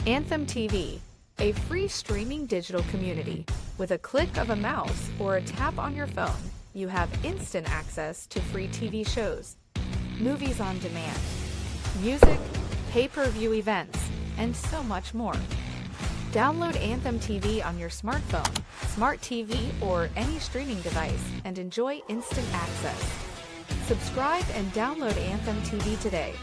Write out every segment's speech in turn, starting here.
Anthem TV, a free streaming digital community. With a click of a mouse or a tap on your phone, you have instant access to free TV shows, movies on demand, music, pay-per-view events, and so much more. Download Anthem TV on your smartphone, smart TV, or any streaming device and enjoy instant access. Subscribe and download Anthem TV today.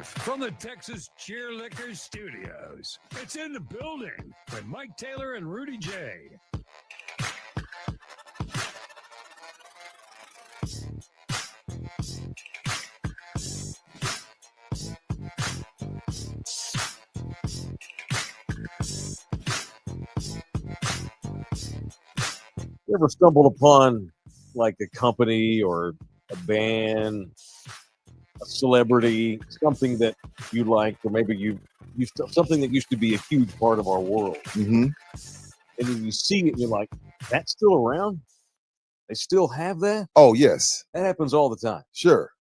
From the Texas Cheerlickers Studios, it's In the Building with Mike Taylor and Rudy J. You ever stumbled upon like a company or a band, a celebrity, something that you like, or maybe you something that used to be a huge part of our world, Mm-hmm. and then you see it, and you're like, "That's still around? They still have that?" Oh, yes, That happens all the time. sure.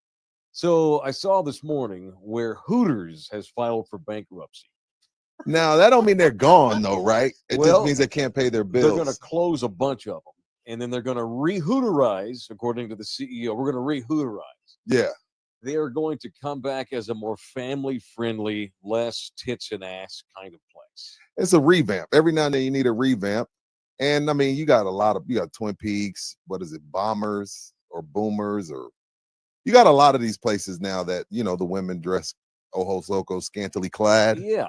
So I saw this morning where Hooters has filed for bankruptcy. Now, that don't mean they're gone, though, right? It Well, just means they can't pay their They're bills. going to close a bunch of them, and then they're going to re-Hooterize, according to the CEO. We're going to re-Hooterize. Yeah. They are going to come back as a more family-friendly, less tits and ass kind of place. It's a revamp. Every now and then you need a revamp. And, I mean, you got Twin Peaks, what is it, Bombers or Boomers, or you got a lot of these places now that, the women dress ojos locos, scantily clad. Yeah.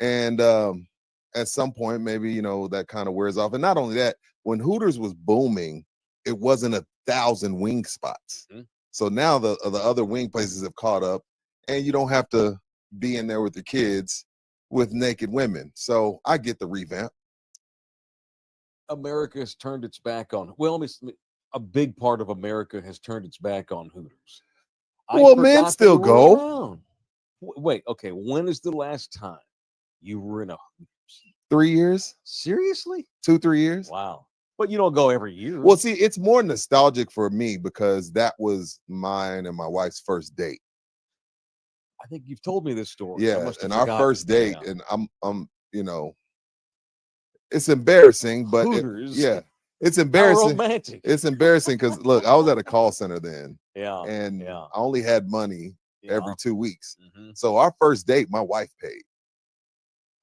And at some point, maybe, that kind of wears off. And not only that, when Hooters was booming, it wasn't 1,000 wing spots. Mhm. So now the other wing places have caught up, and you don't have to be in there with the kids with naked women. So I get the revamp. America has turned its back on. Well, a big part of America has turned its back on Hooters. Well, men forgot still they were go. around. Wait, okay. When is the last time you were in a Hooters? 3 years, Seriously? 2-3 years. Wow. But you don't go every year. Well, see, it's more nostalgic for me because that was mine and my wife's first date. I think you've told me this story. I Yeah, must have and our forgotten. first date, Yeah. and I'm, it's embarrassing, but Hooters. it's How embarrassing. romantic. It's embarrassing because look, I was at a call center then, Yeah. and yeah. I only had money yeah. every 2 weeks. Mhm. So our first date, my wife paid.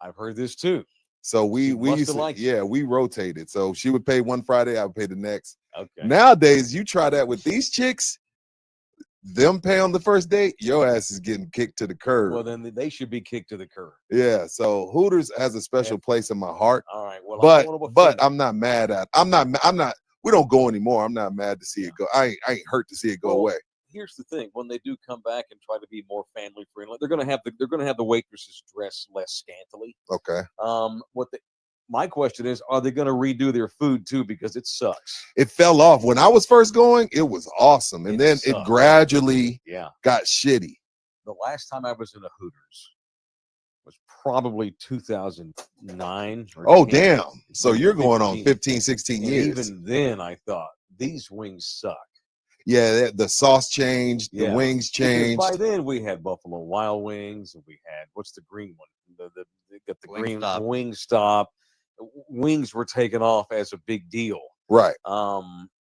I've heard this too. So we She must used have to, liked you. we rotated. So she would pay one Friday, I would pay the next. Okay. Nowadays, you try that with these chicks, them pay on the first date, your ass is getting kicked to the curb. Well, then they should be kicked to the curb. Yeah. So Hooters has a special place in my heart, All right. Well, but I don't want to offend I'm not mad at. I'm not. We don't go anymore. I'm not mad to see it go. I ain't hurt to see it go Well, away. Here's the thing: when they do come back and try to be more family friendly, they're going to have the waitresses dress less scantily. Okay. What my question is, are they going to redo their food too? Because it sucks. It fell off when I was first going. It was awesome, and It then it sucked. gradually Yeah. got shitty. The last time I was in a Hooters was probably 2009. Or Oh 10. damn! So you're going on 15. 15, 16 And years. even then, I thought these wings suck. Yeah, the sauce changed, the Yeah. wings Because changed. by then we had Buffalo Wild Wings, and we had what's the green one? They got the green Wingstop. Wingstop. Wings were taken off as a big deal. Right.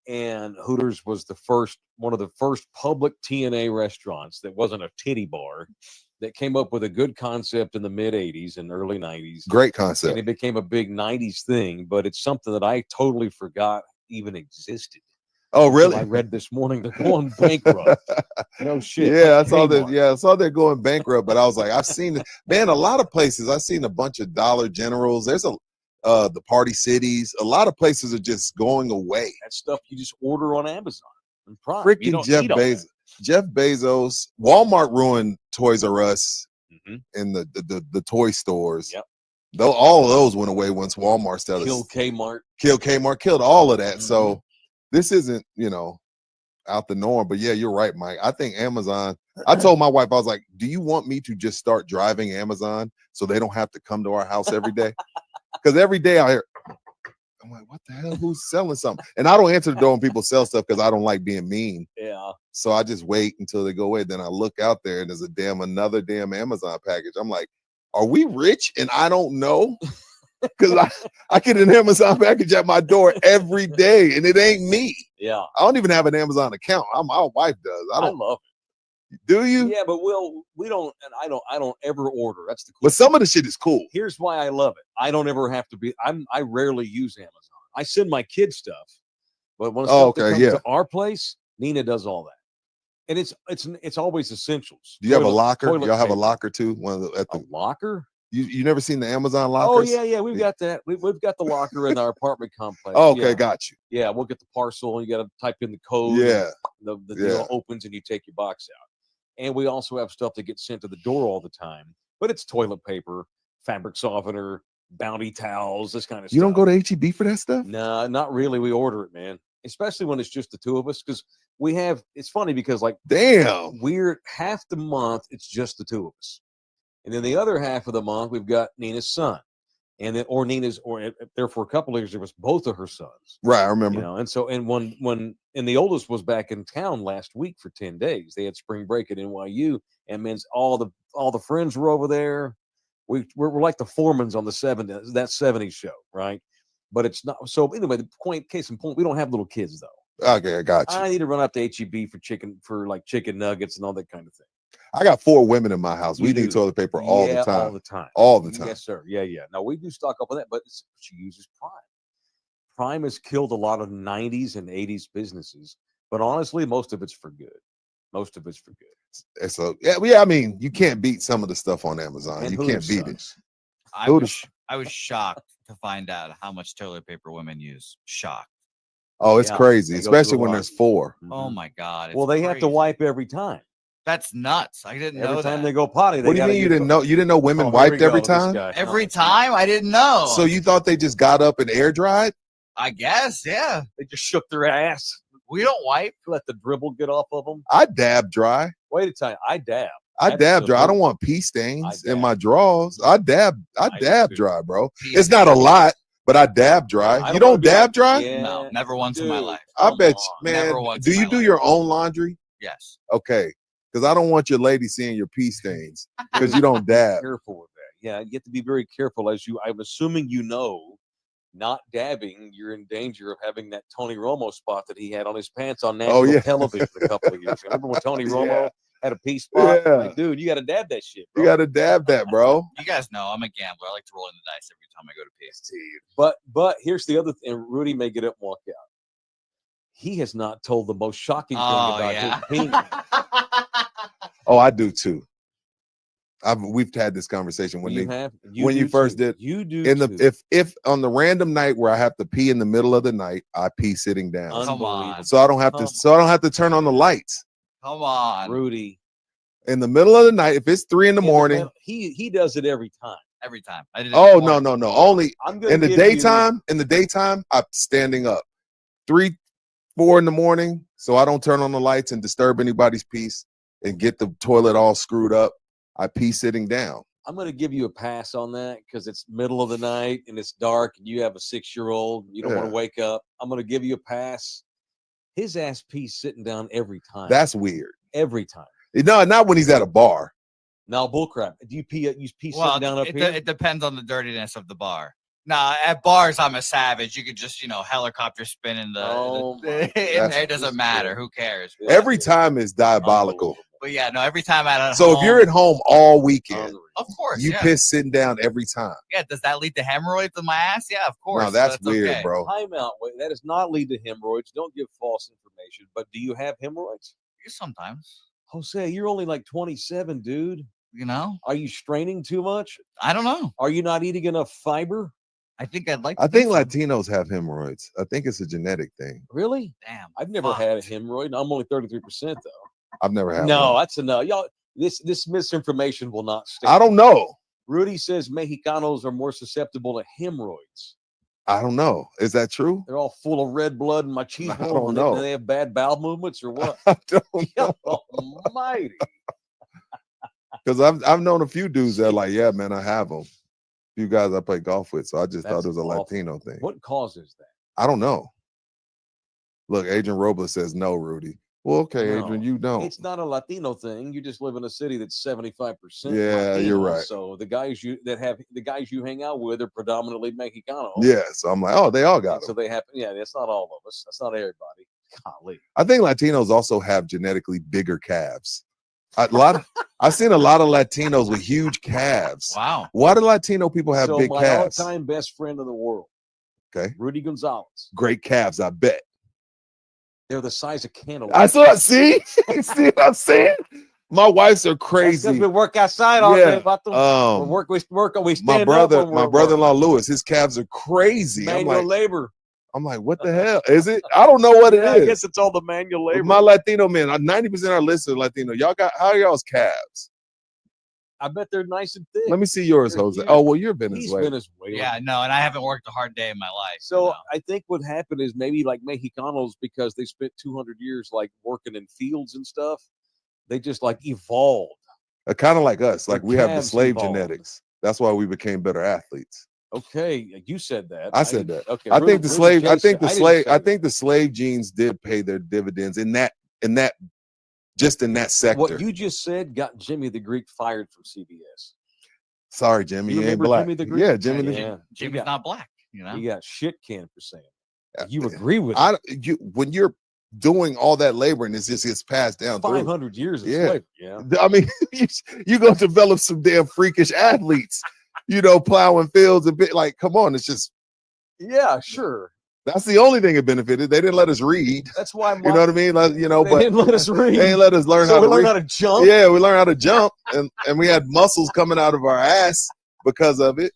And Hooters was one of the first public TNA restaurants that wasn't a titty bar, that came up with a good concept in the mid 80s and early 90s. Great And concept. it became a big 90s thing, but it's something that I totally forgot even existed. Oh, Until really? I read this morning they're going bankrupt. No shit. Yeah, I like saw that. Kmart. Yeah, I saw they're going bankrupt. But I was like, I've seen it, man. A lot of places. I've seen a bunch of Dollar Generals. There's the Party Cities. A lot of places are just going away. That stuff you just order on Amazon and Prime. You Freaking don't Jeff need all that. Bezos. Jeff Bezos. Walmart ruined Toys R Us Mhm. and the toy stores. Yep. Though all of those went away once Walmart started. Kill Kmart. Killed Kmart. Killed all of that. Mhm. So this isn't out the norm. But yeah, you're right, Mike. I think Amazon. I told my wife, I was like, do you want me to just start driving Amazon so they don't have to come to our house every day? Because every day I hear, I'm like, what the hell? Who's selling something? And I don't answer the door when people sell stuff because I don't like being mean. Yeah. So I just wait until they go away. Then I look out there and there's another damn Amazon package. I'm like, are we rich and I don't know? Because I get an Amazon package at my door every day and it ain't me. Yeah. I don't even have an Amazon account. My wife does. I I don't. love Do it. you? Yeah, but we don't, and I don't ever order. That's the cool But some of the shit is cool. Here's why I love it. I don't ever have to be. I rarely use Amazon. I send my kids stuff, but when stuff that comes to our place, Nina does all that, and it's always essentials. Do you have a Toilet- locker? toilet Y'all have a paper. locker too? One of the A locker? you never seen the Amazon Oh lockers? yeah, we've got that. We've got the locker in our apartment complex. Oh, okay, yeah. got you. Yeah, we'll get the parcel. And you got to type in the code. Yeah. the Yeah. deal opens and you take your box out. And we also have stuff that gets sent to the door all the time. But it's toilet paper, fabric softener, Bounty towels, this kind of stuff. You don't go to HEB for that stuff? No, not really. We order it, man. Especially when it's just the two of us, because we have. It's funny because Damn. we're half the month it's just the two of us, and then the other half of the month we've got Nina's son, and then or there for a couple of years it was both of her sons. Right, I remember. And when the oldest was back in town last week for 10 days. They had spring break at NYU, and means all the friends were over there. We're like the Foremans on the 70s show, right? But it's not. So anyway, case in point, we don't have little kids though. Okay, I got you. I need to run up to HEB for chicken nuggets and all that kind of thing. I got 4 women in my house. We You need do. toilet paper all the All time. the time. All the time. Yes, sir. Yeah. No, we do stock up on that, but she uses Prime. Prime has killed a lot of 90s and 80s businesses, but honestly, most of it's for good. And so yeah, I mean, you can't beat some of the stuff on Amazon. And You Hooters can't beat it. sucks. I was shocked to find out how much toilet paper women use. Shocked. Oh, it's Yeah, crazy, they go through especially a when lot. there's 4. Oh Mhm. my god. Well, it's they have to crazy. wipe every time. That's nuts. I didn't Every know time that. they go potty, they What do you gotta mean you use didn't know? You didn't know women Oh, here wiped we go, every this time? guy. Every Oh. time? I didn't know. So you thought they just got up and air dried? I guess, yeah. They just shook their ass. We don't wipe. Let the dribble get off of them. I dab dry. Wait a time. I dab. I dab dry. I don't Absolutely. want pee stains I in dab. my drawers. I dab do dab too. dry, bro. Pee It's in not a the- lot, but I dab dry. I You don't wanna don't be dab like- dry? Yeah, No, never once in my dude, life. I come bet on. you, man. Never once Do in you my do life. your own laundry? Yes. Okay. Because I don't want your lady seeing your pee stains because you don't dab. Careful with that. Yeah, you have to be very careful. I'm assuming not dabbing, you're in danger of having that Tony Romo spot that he had on his pants on national yeah. television a couple of years ago. Remember when Tony Romo had a pee spot? Yeah. Like, dude, you got to dab that shit, bro. You got to dab that, bro. You guys know I'm a gambler. I like to roll in the dice every time I go to pee. But here's the other thing. Rudy may get up and walk out. He has not told the most shocking thing Oh, about yeah. his penis. Oh, I do too. We've had this conversation when You they have when you do first too. did- You do in the too. if on the random night where I have to pee in the middle of the night, I pee sitting down. Come on. Unbelievable. So I don't have to turn on the lights. Come on. Rudy. In the middle of the night, if it's 3 in the Yeah, but morning, man, he does it every time. every time. I did it Oh once. no. Only I'm gonna in the give you- daytime. In the daytime, I'm standing up 3, 4 in the morning, so I don't turn on the lights and disturb anybody's peace and get the toilet all screwed up. I pee sitting down. I'm going to give you a pass on that because it's middle of the night and it's dark and you have a 6-year-old. You don't want Yeah. to wake up. I'm going to give you a pass. His ass pees sitting down every time. That's weird. every time. No, not when he's at a bar. Now, bullcrap. Do you pee? You pee Well, sitting down up it, here? it depends on the dirtiness of the bar. Nah, at bars, I'm a savage. You could just, helicopter spin in the, Oh my in That's- there. It doesn't matter. Who cares? Yeah. Every time is diabolical. But yeah, no, every time at So if you're at home all weekend, Unreal. of course, you yeah. piss sitting down every time. Yeah, does that lead to hemorrhoids in my ass? Yeah, of course. No, that's so weird, okay. bro. Time out. Wait, that does not lead to hemorrhoids. Don't give false information. But do you have hemorrhoids? Sometimes, Jose, you're only like 27, dude. Are you straining too much? I don't know. Are you not eating enough fiber? I think I'd like. I to think so. Latinos have hemorrhoids. I think it's a genetic thing. Really? Damn, I've never had a fucked. hemorrhoid. I'm only 33% though. I've never had No, one. that's enough. Y'all, this misinformation will not stand. I don't know. Rudy says Mexicanos are more susceptible to hemorrhoids. I don't know. Is that true? They're all full of red blood and machismo. I don't and know. They have bad bowel movements or what? I don't know. Almighty. Because I've known a few dudes that are like, yeah, man, I have them. Few guys I play golf with, so I just thought That's it was a awful. Latino thing. What causes that? I don't know. Look, Adrian Robles says no, Rudy. Well, okay, No, Adrian, you don't. It's not a Latino thing. You just live in a city that's 75%. Yeah, you're Latino, right. So the guys you hang out with are predominantly Mexicano. Yeah, so I'm like, oh, they all got And so them. they have. Yeah, that's not all of us. That's not everybody. Golly. I think Latinos also have genetically bigger calves. I've seen a lot of Latinos with huge calves. Wow. Why do Latino people have So big my calves? all-time best friend in the world, Okay, Rudy Gonzalez. great calves, I bet. They're the size of cantaloupes. That's what I see. See what I'm saying? My wives are That's 'cause crazy. we work outside all Yeah, day. We Um, work. We my stand brother, up when my we're brother-in-law Lewis, his calves are crazy. manual labor. I'm like, what the hell is it? I don't know what Yeah, it I guess is. it's all the manual But labor. my Latino men, 90% of our listeners are Latino. Y'all got how are y'all's calves? I bet they're nice and thick. Let me see yours, They're Jose. huge. Oh, well, you're He's Venezuelan. Venezuelan. Yeah, no, and I haven't worked a hard day in my life. So I think what happened is maybe like Mexicanos, because they spent 200 years like working in fields and stuff, they just like evolved. Kind of like us. Like Their we have the calves slave evolved. genetics. That's why we became better athletes. Okay, you said that. I said that. Okay, I Rudy- think the Rudy slave. J I think said- the didn't slave. say I that. think the slave genes did pay their dividends in that. Just in that sector. What you just said got Jimmy the Greek fired from CBS. Sorry, Jimmy. You You ain't remember black. Jimmy the Greek? Yeah, Jimmy. the Yeah. Jimmy's He got- not black, He got shit canned for saying. Uh, You agree with I when you're doing all that labor and it just gets passed down through. 500 years of Yeah. slavery. Yeah. I mean, you gonna develop some damn freakish athletes, plowing fields a bit. Like, come on, it's just Yeah, sure. that's the only thing it benefited. They didn't let us read. That's why You know what I mean? Like, they but didn't let us read. they ain't let us learn so how we to learned read. how to jump. Yeah, we learned how to jump, and we had muscles coming out of our ass because of it.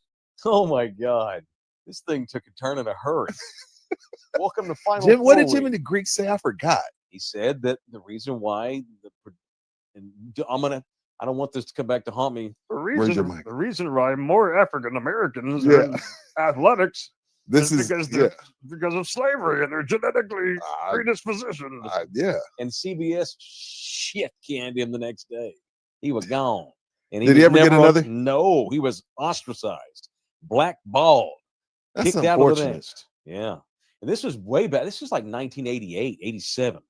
Oh my God. This thing took a turn in a hurry. Welcome to Final Jim, what did Four Jimmy Week. the Greek say? I forgot. He said that the reason why I don't want this to come back to haunt me. Where's your mic? The reason why more African Americans Yeah. are in athletics This is is because yeah, they're because of slavery and they're genetically predispositioned. yeah. And CBS shit canned him the next day. He was gone. And Did he was ever get never on- another? No, he was ostracized, blackballed, That's kicked out of the unfortunate. nest. Yeah. And this was way back. This was like 1988, 87.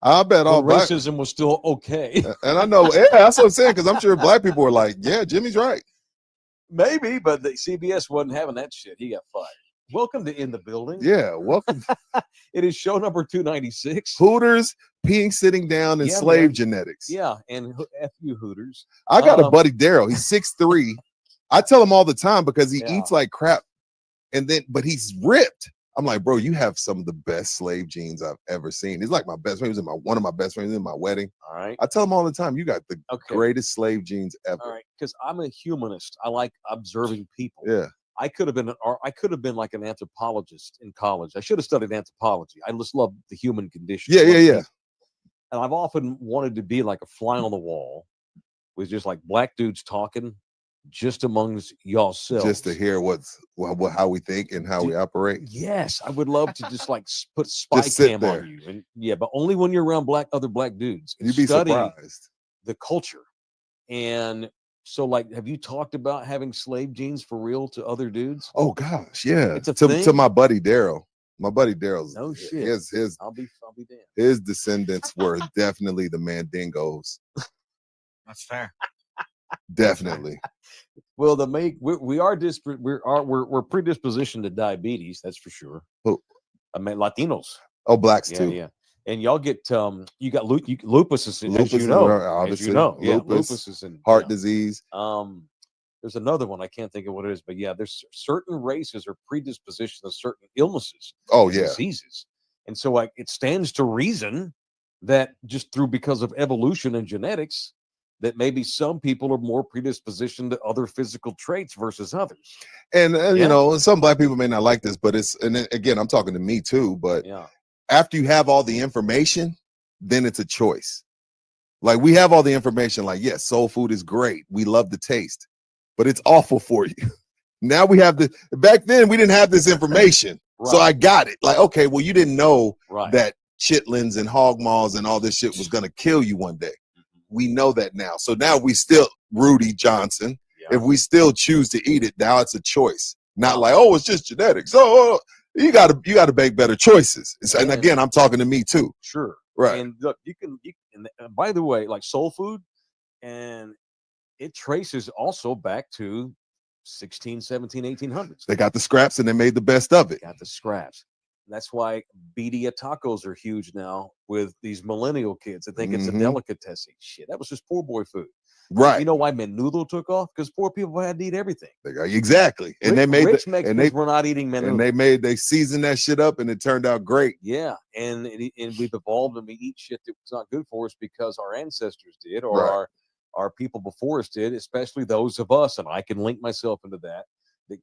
I bet all When black. racism was still okay. And I know, yeah, that's what I'm saying. Because I'm sure black people were like, yeah, Jimmy's right. Maybe, but the CBS wasn't having that shit. He got fired. Welcome to In the Building. Yeah, welcome. It is show number 296. Hooters, peeing sitting down, and Yeah, slave man. genetics. Yeah, and F you Hooters. I got a Um, buddy, Daryl. He's 6'3". I tell him all the time because he Yeah. eats like crap. But he's ripped. I'm like, bro, you have some of the best slave genes I've ever seen. He's like my best friend. He was one of my best friends in my wedding. All right. I tell him all the time, you got the Okay. greatest slave genes ever. All right. Because I'm a humanist. I like observing people. Yeah. I could have been like an anthropologist in college. I should have studied anthropology. I just love the human condition. Yeah, I love yeah, yeah. people. And I've often wanted to be like a fly on the wall with just like black dudes talking just amongst yourselves. Just to hear how we think and how we operate. Yes, I would love to just like put spy Just sit cam there. on you, and yeah, but only when you're around other black dudes. And You'd be study surprised. the culture. And so, like, have you talked about having slave genes for real to other dudes? Oh gosh, yeah. It's a to thing? my buddy Daryl. My buddy Daryl's No shit. his I'll be damned. his descendants were definitely the Mandingos. That's fair. Definitely. Well, we're predispositioned to diabetes. That's for sure. Who? I mean, Latinos. Oh, blacks Yeah, too. yeah. And y'all get you got lupus is Lupus as you know, obviously. as you know. Yeah, Lupus, lupus is in Heart yeah. disease. There's another one I can't think of what it is, but yeah, there's certain races are predispositioned to certain illnesses. Oh and yeah. diseases, and so like it stands to reason that just because of evolution and genetics, that maybe some people are more predispositioned to other physical traits versus others. And Yeah. you know, some black people may not like this, but again, I'm talking to me too. But Yeah, after you have all the information, then it's a choice. Like we have all the information, like, yes, soul food is great. We love the taste, but it's awful for you. Now we have back then we didn't have this information. So Right. I got it. Like, okay, well, you didn't know right. that chitlins and hog maws and all this shit was gonna kill you one day. We know that now. So now we still Rudy Johnson. Yeah. If we still choose to eat it, now it's a choice. Not like, oh, it's just genetics. Oh, you gotta make better choices. And Yeah. again, I'm talking to me too. Sure. Right. And look, you can and by the way, like soul food, and it traces also back to 16, 17, 1800s. They got the scraps and they made the best of it. Got the scraps. That's why birria tacos are huge now with these millennial kids. I think it's a Mhm. delicatessen. Shit, that was just poor boy food. Right. You know why menudo took off? Because poor people had to eat everything. Exactly. And they made rich Mexicans were not eating menudo. and they seasoned that shit up and it turned out great. Yeah, and we've evolved and we eat shit that was not good for us because our ancestors did, or Right. our people before us did, especially those of us, and I can link myself into that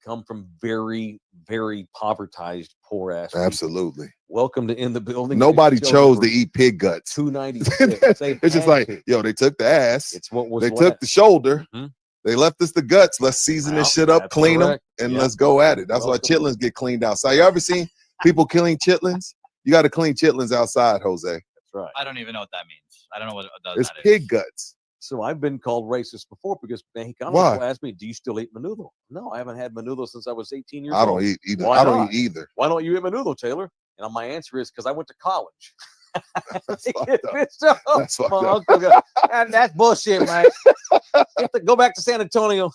come from very, very povertized, poor ass people. Absolutely. Welcome to In the Building. Nobody chose to eat pig guts. 296. It's just like, yo, they took the ass. It's what was They left. took the shoulder. Mhm. They left us the guts. Let's season this Wow, shit up, that's clean correct. them, and Yep. let's go at it. That's Welcome. why chitlins get cleaned outside. You ever seen people clean chitlins? You got to clean chitlins outside, Jose. That's right. I don't even know what that means. I don't know what does It's that pig is. guts. So I've been called racist before because Mexicano Why? will ask me, "Do you still eat menudo?" No, I haven't had menudo since I was 18 years I old. don't eat either. Why I don't not? eat either. Why don't you eat menudo, Taylor? And my answer is because I went to college. That's He fucked get up. pissed off. That's fucked My up. uncle goes, "Man, that's bullshit, man. You have to go back to San Antonio."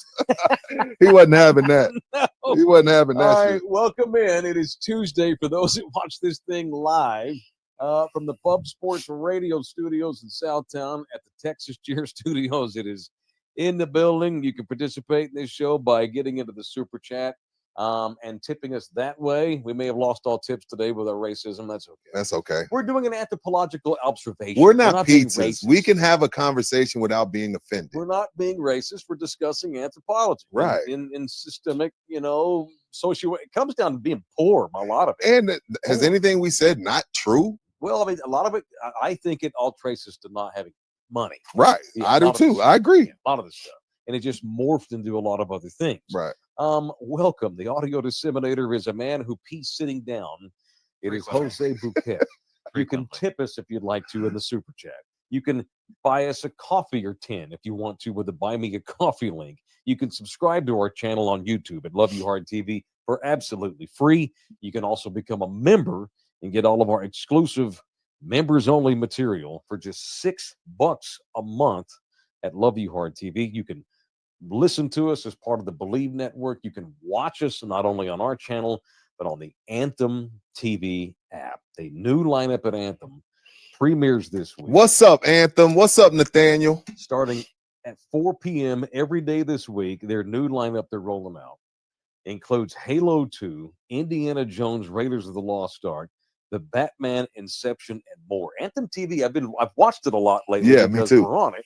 He wasn't having that. No. He wasn't having that All right, shit. welcome in. It is Tuesday for those who watch this thing live from the Pub Sports Radio studios in Southtown at the Texas Cheer Studios. It is in the building. You can participate in this show by getting into the super chat and tipping us that way. We may have lost all tips today with our racism. That's okay. That's okay. We're doing an anthropological observation. We're not being pizzas. We racist. can have a conversation without being offended. We're not being racist. We're discussing anthropology. Right. In systemic, socio. It comes down to being poor. A lot of it. And has anything we said not true? Well, I mean, a lot of it. I think it all traces to not having money. Right. Yeah, I a do lot of too. this- I agree. A lot of this stuff, and it just morphed into a lot of other things. Right. Welcome. The audio disseminator is a man who pees sitting down. It is Jose Bouquet. You can Frequently. tip us if you'd like to in the super chat. You can buy us a coffee or 10 if you want to with the Buy Me a Coffee link. You can subscribe to our channel on YouTube at Love You Hard TV for absolutely free. You can also become a member and get all of our exclusive members-only material for just $6 a month at Love You Hard TV. You can listen to us as part of the Believe Network. You can watch us not only on our channel, but on the Anthem TV app. A new lineup at Anthem premieres this week. What's up, Anthem? What's up, Nathaniel? Starting at 4 p.m. every day this week, their new lineup they're rolling out includes Halo 2, Indiana Jones, Raiders of the Lost Ark, The Batman, Inception, and more. Anthem TV, I've watched it a lot lately. Yeah, me because too. we're on it.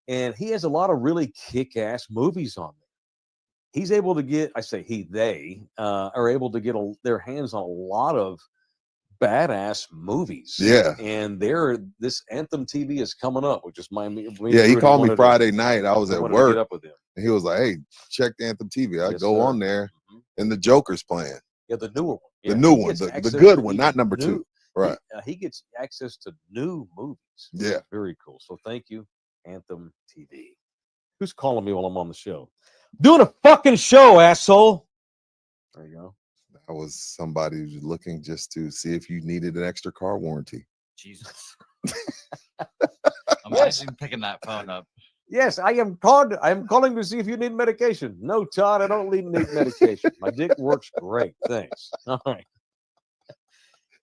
And he has a lot of really kick-ass movies on there. He's able to get, they are able to get their hands on a lot of badass movies. Yeah. And this Anthem TV is coming up, which is Yeah, he called me Friday night. I was at Get work. up with him. And he was like, "Hey, check the Anthem TV." I Yes, go sir. on there, Mhm. and the Joker's playing. Yeah, the newer one. The Yeah, new he one, gets the access good to one, these not number 2. new- Right. He gets access to new movies. Yeah. Very cool. So thank you, Anthem TV. Who's calling me while I'm on the show? Doing a fucking show, asshole. There you go. That was somebody who's looking just to see if you needed an extra car warranty. Jesus. Imagine picking that phone up. Yes, I am calling to see if you need medication. No, Todd, I don't need medication. My dick works great. Thanks. All right.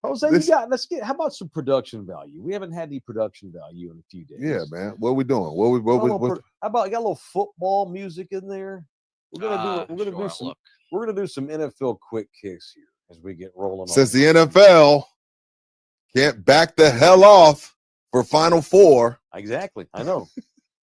Jose, how about some production value? We haven't had any production value in a few days. Yeah, man. What are we doing? How about you got a little football music in there? We're gonna do some NFL quick kicks here as we get rolling. Since the NFL can't back the hell off for Final Four. Exactly. I know.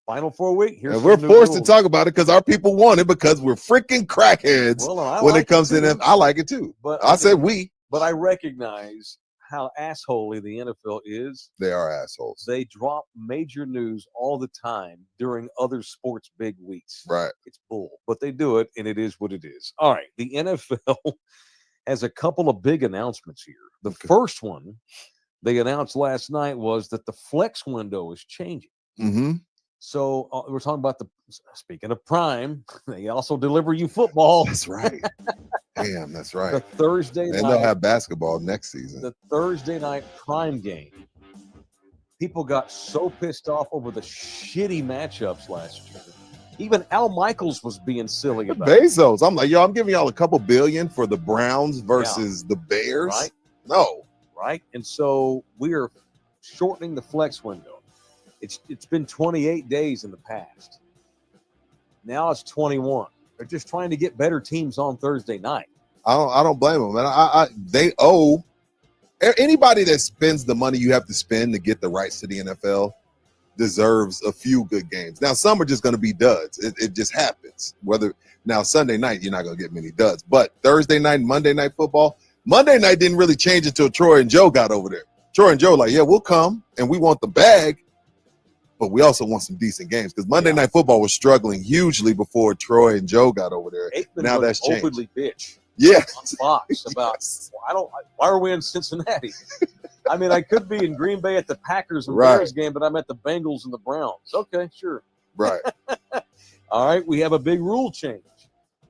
Final 4 week. And we're forced to talk about it because our people want it because we're freaking crackheads when it comes to NFL. I like it too. But I said we. But I recognize how assholey the NFL is. They are assholes. They drop major news all the time during other sports big weeks. Right. It's bull, but they do it, and it is what it is. All right. The NFL has a couple of big announcements here. The first one they announced last night was that the flex window is changing. Mm-hmm. So we're talking about speaking of Prime, they also deliver you football. That's right. Damn, that's right. The Thursday night. And they'll have basketball next season. The Thursday night Prime game. People got so pissed off over the shitty matchups last year. Even Al Michaels was being silly about it. Bezos. I'm like, I'm giving y'all a couple billion for the Browns versus the Bears. Right? No. Right? And so we are shortening the flex window. It's been 28 days in the past. Now it's 21. They're just trying to get better teams on Thursday night. I don't blame them, man. They owe anybody that spends the money you have to spend to get the rights to the NFL deserves a few good games. Now some are just going to be duds. It just happens. Now Sunday night you're not going to get many duds, but Thursday night, Monday night football. Monday night didn't really change until Troy and Joe got over there. Troy and Joe like, yeah, we'll come and we want the bag. But we also want some decent games because Monday Night Football was struggling hugely before Troy and Joe got over there. Aikman now that's changed. Openly bitch. Yeah, on Fox about why are we in Cincinnati? I mean, I could be in Green Bay at the Packers and Bears game, but I'm at the Bengals and the Browns. Okay, sure. Right. All right, we have a big rule change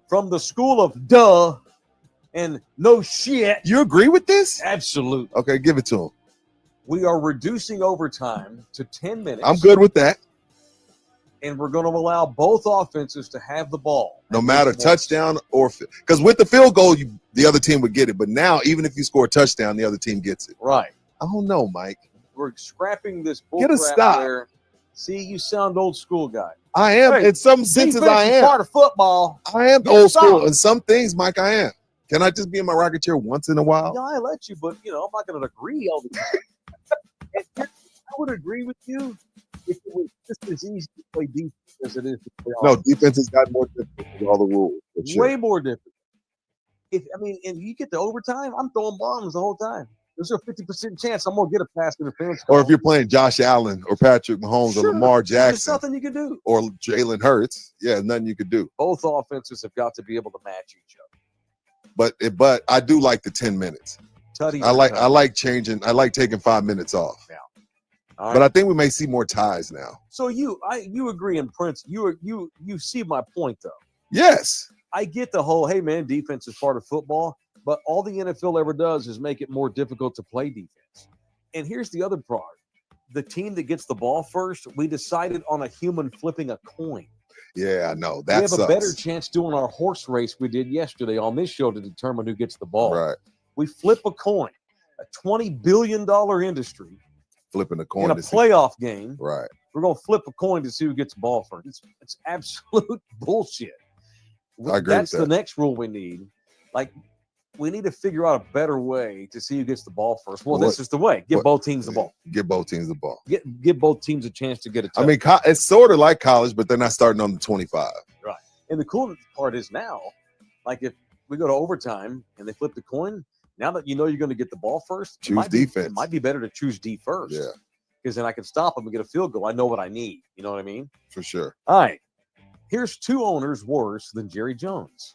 from the school of duh and no shit. You agree with this? Absolutely. Okay, give it to him. We are reducing overtime to 10 minutes. I'm good with that. And we're going to allow both offenses to have the ball. No matter touchdown or – because with the field goal, the other team would get it. But now, even if you score a touchdown, the other team gets it. Right. I don't know, Mike. We're scrapping this bull Get a crap stop. there. See, you sound old school guy. I am. Hey, in some senses, I am. Part of football. I am Get old stop. school. In some things, Mike, I am. Can I just be in my rocket chair once in a while? Yeah, I let you, but, I'm not going to agree all the time. I would agree with you if it was just as easy to play defense as it is to play offense. No, defense has got more difficult with all the rules. for sure. Way more difficult. And you get to overtime, I'm throwing bombs the whole time. There's a 50% chance I'm going to get a pass interference. Or if you're playing Josh Allen or Patrick Mahomes Sure, or Lamar there's Jackson nothing you can do. or Jalen Hurts, nothing you could do. Both offenses have got to be able to match each other. But I do like the 10 minutes. Tutty I like changing. I like taking 5 minutes off. Yeah. All But right. I think we may see more ties now. So you agree in principle. You see my point though. Yes. I get the whole, hey man, defense is part of football, but all the NFL ever does is make it more difficult to play defense. And here's the other part. The team that gets the ball first, we decided on a human flipping a coin. Yeah, I know. We That have sucks. a better chance doing our horse race we did yesterday on this show to determine who gets the ball. Right. We flip a coin, a $20 billion industry Flipping the in coin. a to see- playoff game. Right. We're going to flip a coin to see who gets the ball first. It's absolute bullshit. I agree That's with the that. next rule we need. Like, we need to figure out a better way to see who gets the ball first. Well, this is the way. Give both teams the ball. Give both teams the ball. Give both teams a chance to get a touch. I mean, it's sort of like college, but they're not starting on the 25. And the cool part is now, like if we go to overtime and they flip the coin, Now that you know you're going to get the ball first, Choose it defense. might be better to choose D first. Yeah, Because then I can stop them and get a field goal. I know what I need. You know what I mean? for sure. All right. Here's two owners worse than Jerry Jones.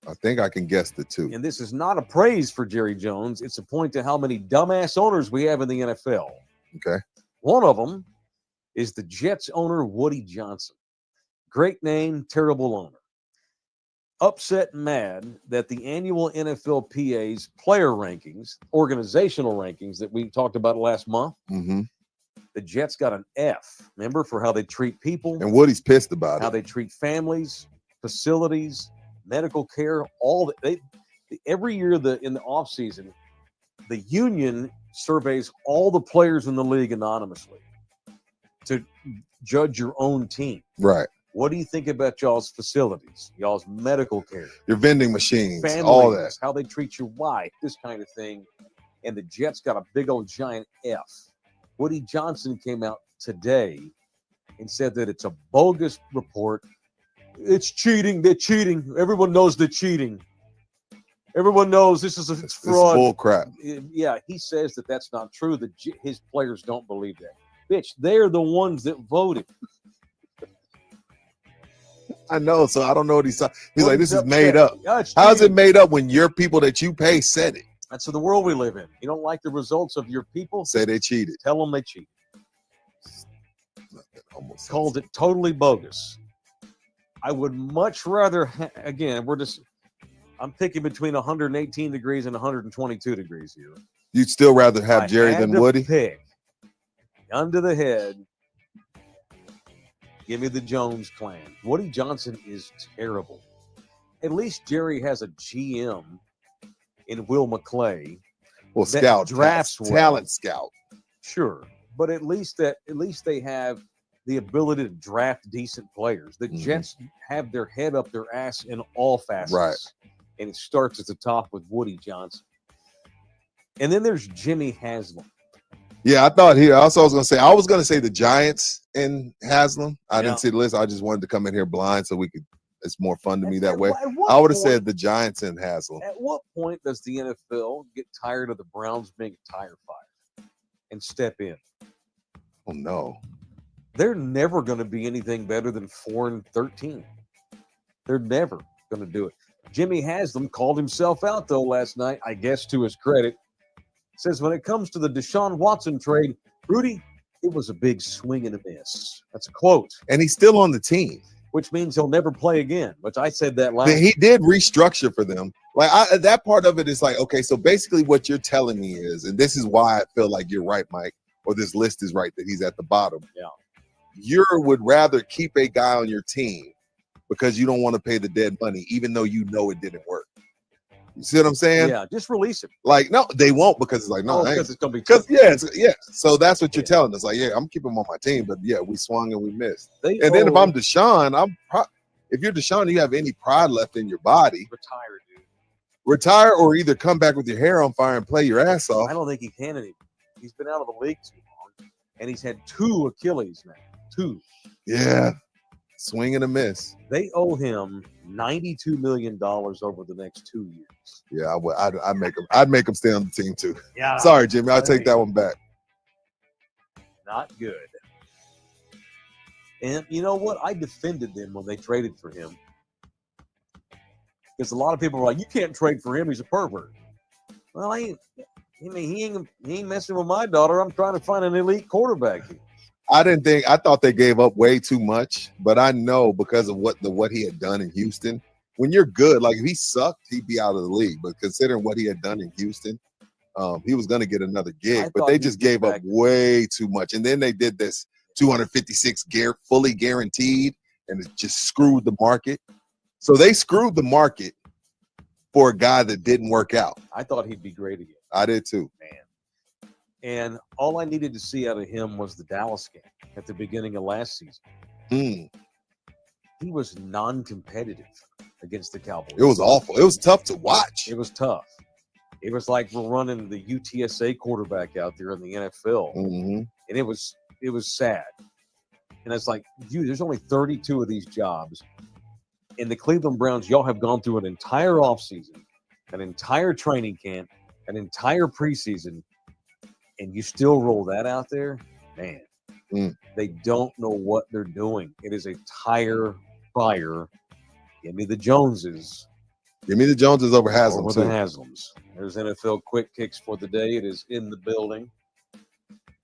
I think I can guess the two. And this is not a praise for Jerry Jones. It's a point to how many dumbass owners we have in the NFL. Okay. One of them is the Jets owner, Woody Johnson. Great name, terrible owner. Upset and mad that the annual NFLPA's player rankings, organizational rankings that we talked about last month, Mm-hmm. the Jets got an F, remember, for how they treat people, And Woody's pissed about how it. they treat families, facilities, medical care, all that. Every year in the offseason, the union surveys all the players in the league anonymously to judge your own team. Right. What do you think about y'all's facilities, y'all's medical care, Your vending machines, families, all that. how they treat your wife, this kind of thing? And the Jets got a big old giant F. Woody Johnson came out today and said that it's a bogus report. It's cheating. They're cheating. Everyone knows they're cheating. Everyone knows this is It's fraud. bull crap. Yeah, he says that that's not true. His players don't believe that. Bitch, they're the ones that voted. I know. So I don't know what he's like. He's like, Woody's this is upset. made up. Yeah, it's How's it cheating. made up when your people that you pay said it? That's the world we live in. You don't like the results of your people? Say they cheated. Tell them they cheated. Almost Called it totally bogus. I would much rather, again, I'm picking between 118 degrees and 122 degrees here. You'd still rather have I Jerry had than to Woody? Pick. Under the head. Give me the Jones clan. Woody Johnson is terrible. At least Jerry has a GM in Will McClay. Well, that scout, drafts well. talent scout. Sure. But at least they have the ability to draft decent players. The Mhm. Jets have their head up their ass in all facets. Right. And it starts at the top with Woody Johnson. And then there's Jimmy Haslam. Yeah, I thought here. Also, I was gonna say the Giants and Haslam. I Yeah. didn't see the list. I just wanted to come in here blind so we could. It's more fun to me that way. At what I would have point- said the Giants and Haslam. At what point does the NFL get tired of the Browns being a tire fire and step in? Oh no. They're never going to be anything better than 4-13. They're never going to do it. Jimmy Haslam called himself out, though, last night, I guess to his credit. Says when it comes to the Deshaun Watson trade, Rudy, it was a big swing and a miss. That's a quote, And he's still on the team. which means he'll never play again, which I said that last He did restructure for them. Like that part of it is like, okay, so basically what you're telling me is, and this is why I feel like you're right, Mike, or this list is right that he's at the bottom. Yeah. You would rather keep a guy on your team because you don't want to pay the dead money, even though you know it didn't work. You see what I'm saying? Yeah, just release him. Like, no, they won't because it's like, no, I ain't. Because it's going to be Because yeah. So that's what you're telling us. Like, yeah, I'm keeping him on my team, but yeah, we swung and we missed. They And then if owe- I'm Deshaun, if you're Deshaun, you have any pride left in your body, retired, dude. retire or either come back with your hair on fire and play your ass I off. don't think he can anymore. He's been out of the league too long, and he's had 2 Achilles now. 2. Yeah, swing and a miss. They owe him $92 million over the next 2 years. Yeah, I'd make him stay on the team too. Yeah, Sorry, Jimmy, I'll take that one back. not good. And you know what? I defended them when they traded for him. Because a lot of people were like, you can't trade for him. He's a pervert. Well, he ain't messing with my daughter. I'm trying to find an elite quarterback here. I thought they gave up way too much, but I know because of what he had done in Houston. When you're good, like if he sucked, he'd be out of the league. But considering what he had done in Houston, he was going to get another gig. I But thought they he'd just get gave up back. way too much, and then they did this 256 fully guaranteed, and it just screwed the market. So they screwed the market for a guy that didn't work out. I thought he'd be great again. I did too. Man. And all I needed to see out of him was the Dallas game at the beginning of last season. He was non-competitive against the Cowboys. It was awful. It was tough to watch. It was tough. It was like we're running the UTSA quarterback out there in the NFL, Mhm. and it was sad. And it's like, there's only 32 of these jobs. And the Cleveland Browns, y'all have gone through an entire offseason an entire training camp, an entire preseason, and you still roll that out there, man. They don't know what they're doing. It is a tire fire. Give me the Joneses. Give me the Joneses over Haslam Over too. the Haslams. There's NFL Quick Kicks for the day. It is in the building.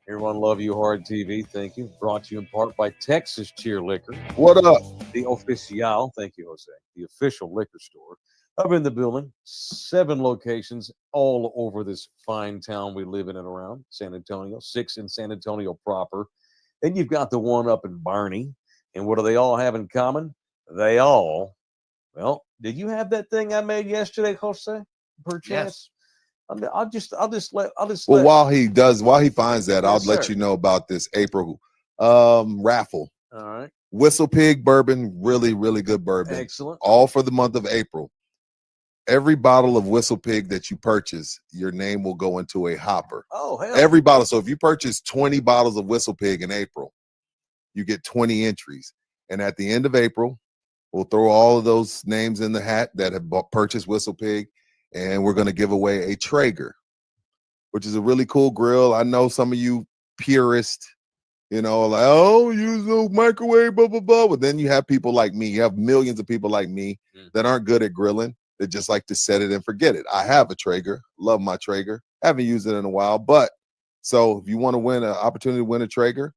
Everyone love you hard TV. Thank you. Brought to you in part by Texas Cheer Liquor. What up? The Oficial. Thank you, Jose. The official liquor store. Up in the building. 7 locations all over this fine town we live in and around. San Antonio. 6 in San Antonio proper. Then you've got the one up in Barney. And what do they all have in common? They all, well, did you have that thing I made yesterday, Jose? Perchance? I'll just let. Well, while he finds that, I'll Yes, let sir. you know about this April raffle. All right. Whistle Pig bourbon, really, really good bourbon. Excellent. All for the month of April. Every bottle of Whistle Pig that you purchase, your name will go into a hopper. Oh, hell. Every bottle. So if you purchase 20 bottles of Whistle Pig in April, you get 20 entries. And at the end of April, we'll throw all of those names in the hat that have purchased Whistle Pig, and we're going to give away a Traeger, which is a really cool grill. I know some of you purists, like, oh, use the microwave, blah, blah, blah. But then you have people like me. You have millions of people like me that aren't good at grilling. They just like to set it and forget it. I have a Traeger. Love my Traeger. Haven't used it in a while. But so if you want to win an opportunity to win a Traeger,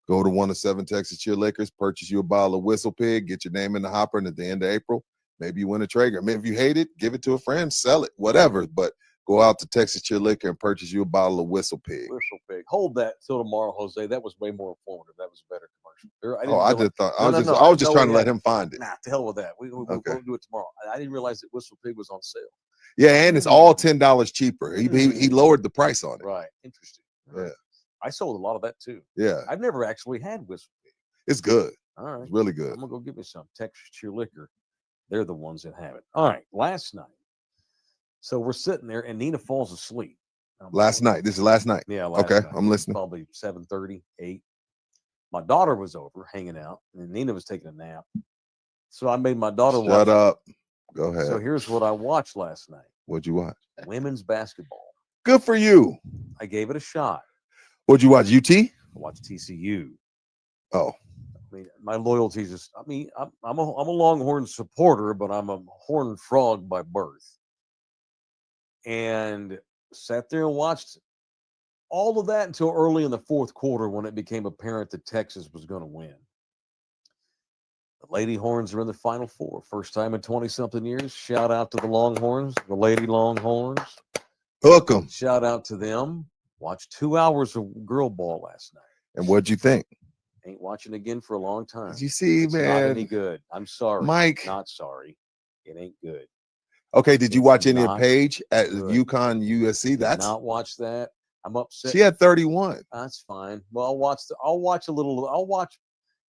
go to one of 7 Texas Cheer Liquors, purchase you a bottle of Whistle Pig, get your name in the hopper, and at the end of April, maybe you win a Traeger. I mean, if you hate it, give it to a friend, sell it, whatever. But go out to Texas Cheer Liquor and purchase you a bottle of Whistle Pig. Whistle Pig. Hold that till tomorrow, Jose. That was way more informative. That was a better commercial. I was just trying to let him find it. Nah, to hell with that. We'll Okay. do it tomorrow. I didn't realize that Whistle Pig was on sale. Yeah, and it's all $10 cheaper. He lowered the price on it. Right. Interesting. Yeah. I sold a lot of that too. Yeah, I've never actually had Whistle Pig. it's good. All right. It's really good. I'm going to go get me some Texas Cheer Liquor. They're the ones that have it. All right. Last night. So we're sitting there and Nina falls asleep. Last night. This is last night. Yeah. Last Okay, night. I'm listening. Probably 7:30, 8. My daughter was over hanging out and Nina was taking a nap. So I made my daughter watch. Shut up. Go ahead. So here's what I watched last night. What'd you watch? Women's basketball. Good for you. I gave it a shot. What'd you watch? UT? I watched TCU. Oh, I mean, my loyalty is just, I'm a Longhorn supporter, but I'm a Horned Frog by birth. And sat there and watched all of that until early in the fourth quarter when it became apparent that Texas was going to win. The Lady Horns are in the Final Four. First time in 20-something years. Shout out to the Longhorns, the Lady Longhorns. hook 'em. Shout out to them. Watched 2 hours of girl ball last night. And what'd you think? Ain't watching again for a long time. Did you see, It's not any man? good. I'm sorry. Mike. Not sorry. It ain't good. Okay, did you It's watch any of not Paige at good. UConn USC? Did That's not watch that. I'm upset. she had 31. That's fine. Well, I'll watch a little. I'll watch.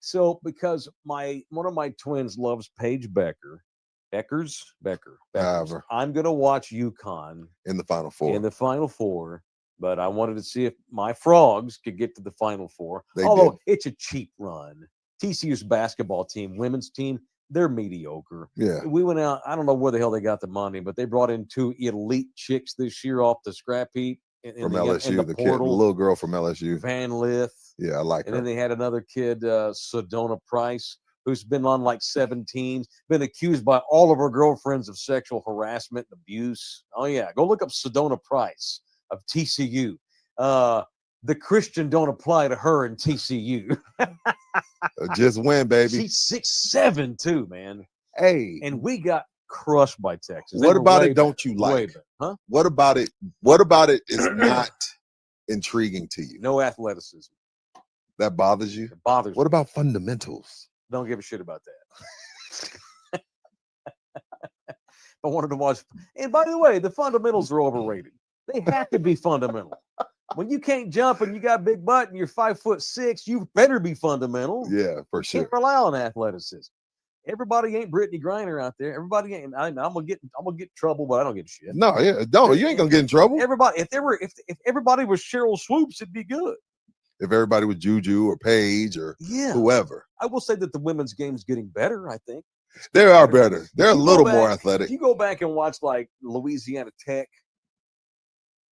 So because one of my twins loves Paige Becker. Becker. However. I'm gonna watch UConn In the Final Four. in the Final Four, but I wanted to see if my Frogs could get to the Final Four. They Although did. it's a cheap run. TCU's basketball team, women's team, they're mediocre. Yeah. We went out. I don't know where the hell they got the money, but they brought in 2 elite chicks this year off the scrap heap in From the, LSU, in the the kid, the portal. little girl from LSU. Van Lith. Yeah, I like And her. then they had another kid, Sedona Price, who's been on like 17, been accused by all of her girlfriends of sexual harassment and abuse. Oh, yeah. Go look up Sedona Price of TCU. The Christian don't apply to her in TCU. Just win, baby. She's 6'7", too, man. Hey, And we got crushed by Texas. They what were about way it don't better, you way like? better. Huh? What about it? What about it is not intriguing to you? No athleticism. That bothers you? It bothers What me. about fundamentals? Don't give a shit about that. I wanted to watch. And by the way, the fundamentals are overrated. They have to be fundamental. When you can't jump and you got a big butt and you're 5'6", you better be fundamental. Yeah, for sure. Can't rely on athleticism. Everybody ain't Brittany Griner out there. Everybody ain't. I'm gonna get trouble, but I don't give a shit. No, yeah, no, you ain't gonna get in trouble. Everybody, if everybody was Cheryl Swoops, it'd be good. If everybody was Juju or Paige or Yeah. whoever. I will say that the women's game is getting better. I think. They are better. They're a You go little more back- athletic. If you go back and watch like Louisiana Tech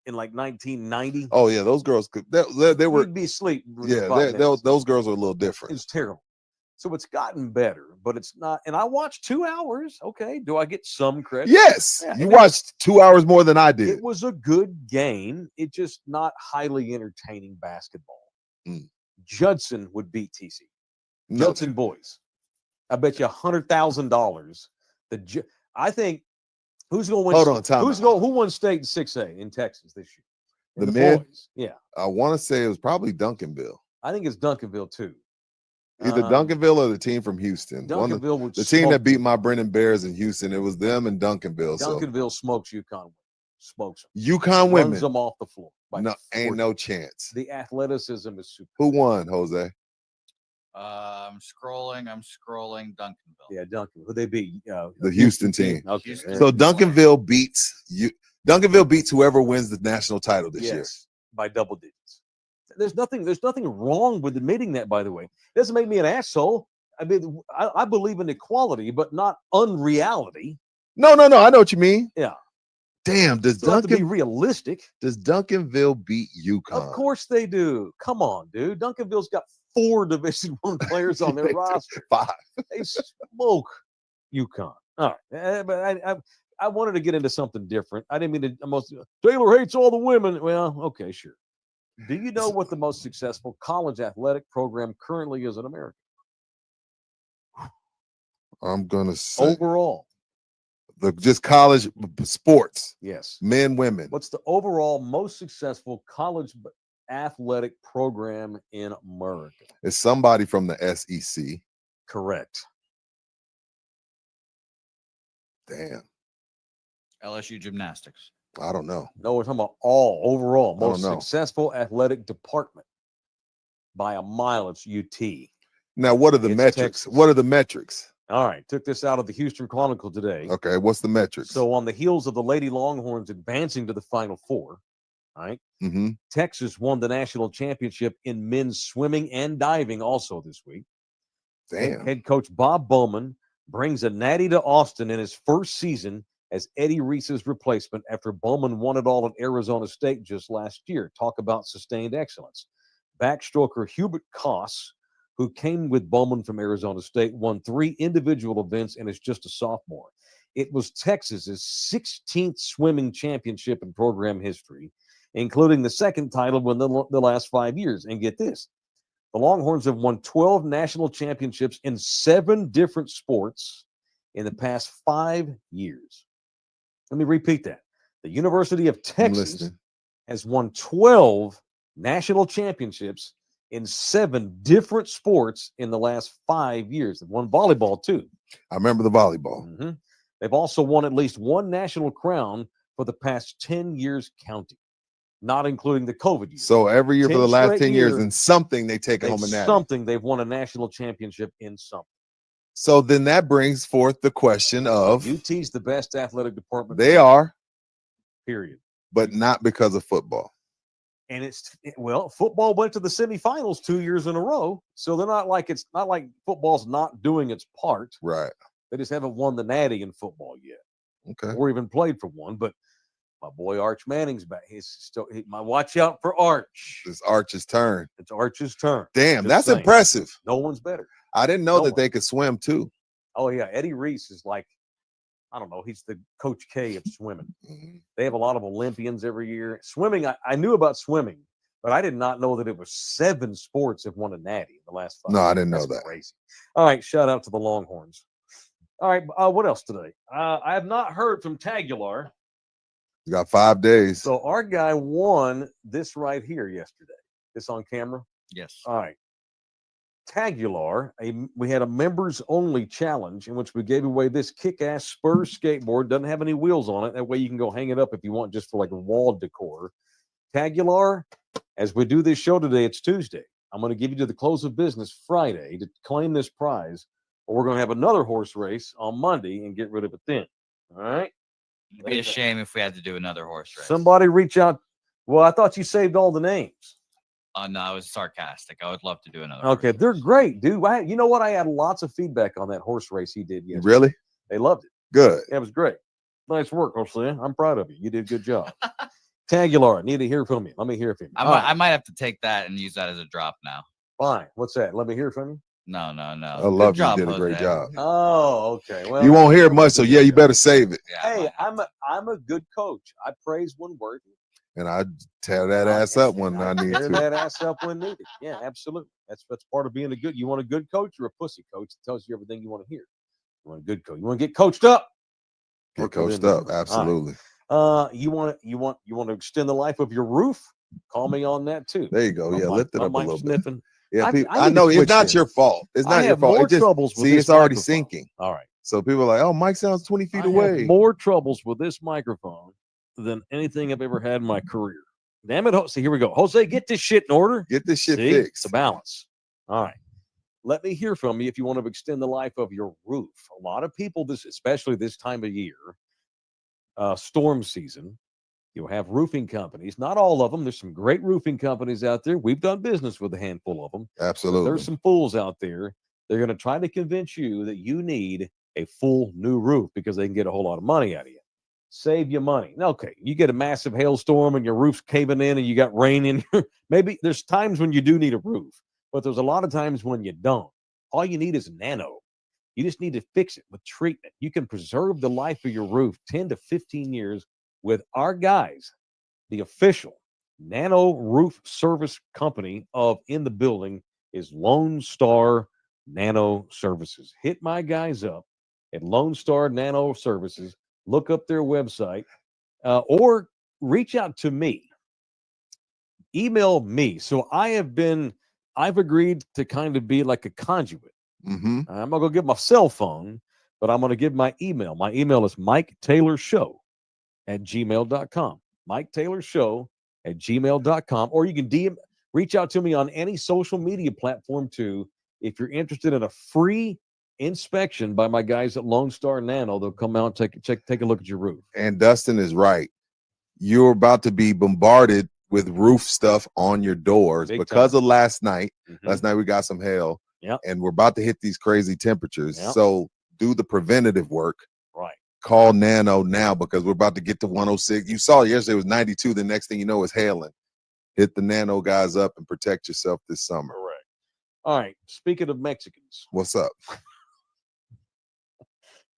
in like 1990, Oh yeah, those girls could. They were. you'd be asleep. within Yeah, 5 minutes. those girls are a little different. It's terrible. So it's gotten better, but it's not. And I watched 2 hours. Okay, do I get some credit? Yes, Yeah, you and it watched 2 hours more than I did. It was a good game. It just not highly entertaining basketball. Mm. Judson would beat TC. No, Judson boys. I bet you $100,000. I think who's going to win? hold on, time. Who won state in 6A in Texas this year? The In men? boys. Yeah, I want to say it was probably Duncanville. I think it's Duncanville too. Either Duncanville or the team from Houston. Duncanville would the team smoke that beat my Brennan Bears in Houston. It was them and Duncanville. Duncanville smokes UConn. Smokes them. So UConn women. Runs them off the floor. by No, ain't 40. no chance. The athleticism is super. Who won, Jose? I'm scrolling. Duncanville. Yeah, Duncanville. Who they beat? The Houston team. Okay. Houston. there So you go. Duncanville beats you. Duncanville beats whoever wins the national title this year. Yes, by double digits. There's nothing wrong with admitting that, by the way. It doesn't make me an asshole. I mean, I believe in equality, but not unreality. No. I know what you mean. Yeah. Damn. Does Still have to be Duncan realistic. does Duncanville beat UConn? Of course they do. Come on, dude. Duncanville's got 4 Division I players on their They took roster. 5. They smoke UConn. All right, but I wanted to get into something different. I didn't mean to. Taylor hates all the women. Well, okay, sure. Do you know what the most successful college athletic program currently is in America? I'm gonna say Overall, just college sports, yes. men, women. What's the overall most successful college athletic program in America? It's somebody from the SEC. Correct. Damn, LSU gymnastics. I don't know. No, we're talking about overall I don't most know. successful athletic department by a mile. It's UT. Now, what are the It's metrics? Texas. What are the metrics? All right, took this out of the Houston Chronicle today. Okay, what's the metrics? So on the heels of the Lady Longhorns advancing to the Final Four, all right, hmm Texas won the national championship in men's swimming and diving also this week. damn, Head coach Bob Bowman brings a natty to Austin in his first season as Eddie Reese's replacement after Bowman won it all at Arizona State just last year. Talk about sustained excellence. Backstroker Hubert Koss, who came with Bowman from Arizona State, won 3 individual events and is just a sophomore. It was Texas's 16th swimming championship in program history, including the second title in the last 5 years. And get this, the Longhorns have won 12 national championships in 7 different sports in the past 5 years. Let me repeat that. The University of I'm Texas listening. has won 12 national championships in 7 different sports in the last 5 years. They've won volleyball too. I remember the volleyball. Mhm. They've also won at least 1 national crown for the past 10 years counting, not including the COVID years. So every year for 10 the last straight 10 years, years, in something they take it home They've and that. something they've won a national championship in something. So then that brings forth the question of UT's the best athletic department. they are, period. but not because of football. And football went to the semifinals 2 years in a row. So they're not like it's not like football's not doing its part. Right. They just haven't won the natty in football yet, Okay. or even played for one. But my boy Arch Manning's back. He's still my watch out for Arch. This Arch's turn. It's Arch's turn. Damn, Just that's saying. impressive. No one's better. I didn't know No that one. they could swim too. Oh yeah, Eddie Reese is like, I don't know. He's the Coach K of swimming. Mhm. They have a lot of Olympians every year. Swimming, I knew about swimming, but I did not know that it was 7 sports have won a natty in the last 5 No, I years. didn't know That's that. crazy. All right, shout out to the Longhorns. All right, what else today? I have not heard from Tagular. You got 5 days. So our guy won this right here yesterday. This on camera. Yes. All right. Tagular, we had a members only challenge in which we gave away this kick-ass Spurs skateboard. Doesn't have any wheels on it. That way you can go hang it up if you want, just for like wall decor. Tagular, as we do this show today, it's Tuesday. I'm going to give you to the close of business Friday to claim this prize, or we're going to have another horse race on Monday and get rid of it then. All right. It'd be a shame if we had to do another horse race. Somebody reach out. Well, I thought you saved all the names. Oh no, I was sarcastic. I would love to do another. Okay, horse they're race. great, dude. You know what? I had lots of feedback on that horse race he did yesterday. Really? They loved it. Good. Yeah, it was great. Nice work, Jose. I'm proud of you. You did a good job. Tagular, need to hear from you. Let me hear from you. All right, I might have to take that and use that as a drop now. fine. What's that? Let me hear from you. No. I Good love job, you. Did a great Jose. job. Oh, okay. Well, You won't hear much, so yeah, you better save it. Yeah, I Hey, might. I'm a good coach. I praise when worthy. And I tear that ass up when I need Tear to. that ass up when needed. Yeah, absolutely. That's part of being a good. You want a good coach or a pussy coach that tells you everything you want to hear. You want a good coach. You want to get coached up. Get Work within coached the up. group. All right. Absolutely. You want to extend the life of your roof? Call me on that too. There you go. Yeah, My- lift it my up a mic's little bit. sniffing. Yeah, I people, need I to know it's switch not this. your fault. It's I not your have fault. more It just troubles with see, this it's already microphone. sinking. All right. So people are like, "Oh, Mike sounds 20 feet I have away." more troubles with this microphone than anything I've ever had in my career. Damn it, Jose. Here we go. Jose, get this shit in order. Get this shit See? fixed. It's a balance. All right. Let me hear from you if you want to extend the life of your roof. A lot of people, especially this time of year, storm season, you'll have roofing companies. Not all of them. There's some great roofing companies out there. We've done business with a handful of them. Absolutely. There's some fools out there. They're going to try to convince you that you need a full new roof because they can get a whole lot of money out of you. Save you money. Okay, you get a massive hailstorm and your roof's caving in and you got rain in here. Maybe there's times when you do need a roof, but there's a lot of times when you don't. All you need is nano. You just need to fix it with treatment. You can preserve the life of your roof 10 to 15 years with our guys, the official nano roof service company of In the Building is Lone Star Nano Services. Hit my guys up at Lone Star Nano Services. Look up their website or reach out to me. Email me. So I've agreed to kind of be like a conduit. Mm-hmm. I'm not going to give my cell phone, but I'm going to give my email. My email is MikeTaylorShow@gmail.com. MikeTaylorShow@gmail.com. Or you can reach out to me on any social media platform too. If you're interested in a free inspection by my guys at Lone Star Nano, they'll come out and take a look at your roof. And Dustin is right. You're about to be bombarded with roof stuff on your doors Big because time. of last night. Mhm. Last night we got some hail. Yep. And we're about to hit these crazy temperatures. Yep. So do the preventative work. Right. Call Nano now because we're about to get to 106. You saw yesterday it was 92. The next thing you know is hailing. Hit the Nano guys up and protect yourself this summer. Correct. All right. Speaking of Mexicans, What's up?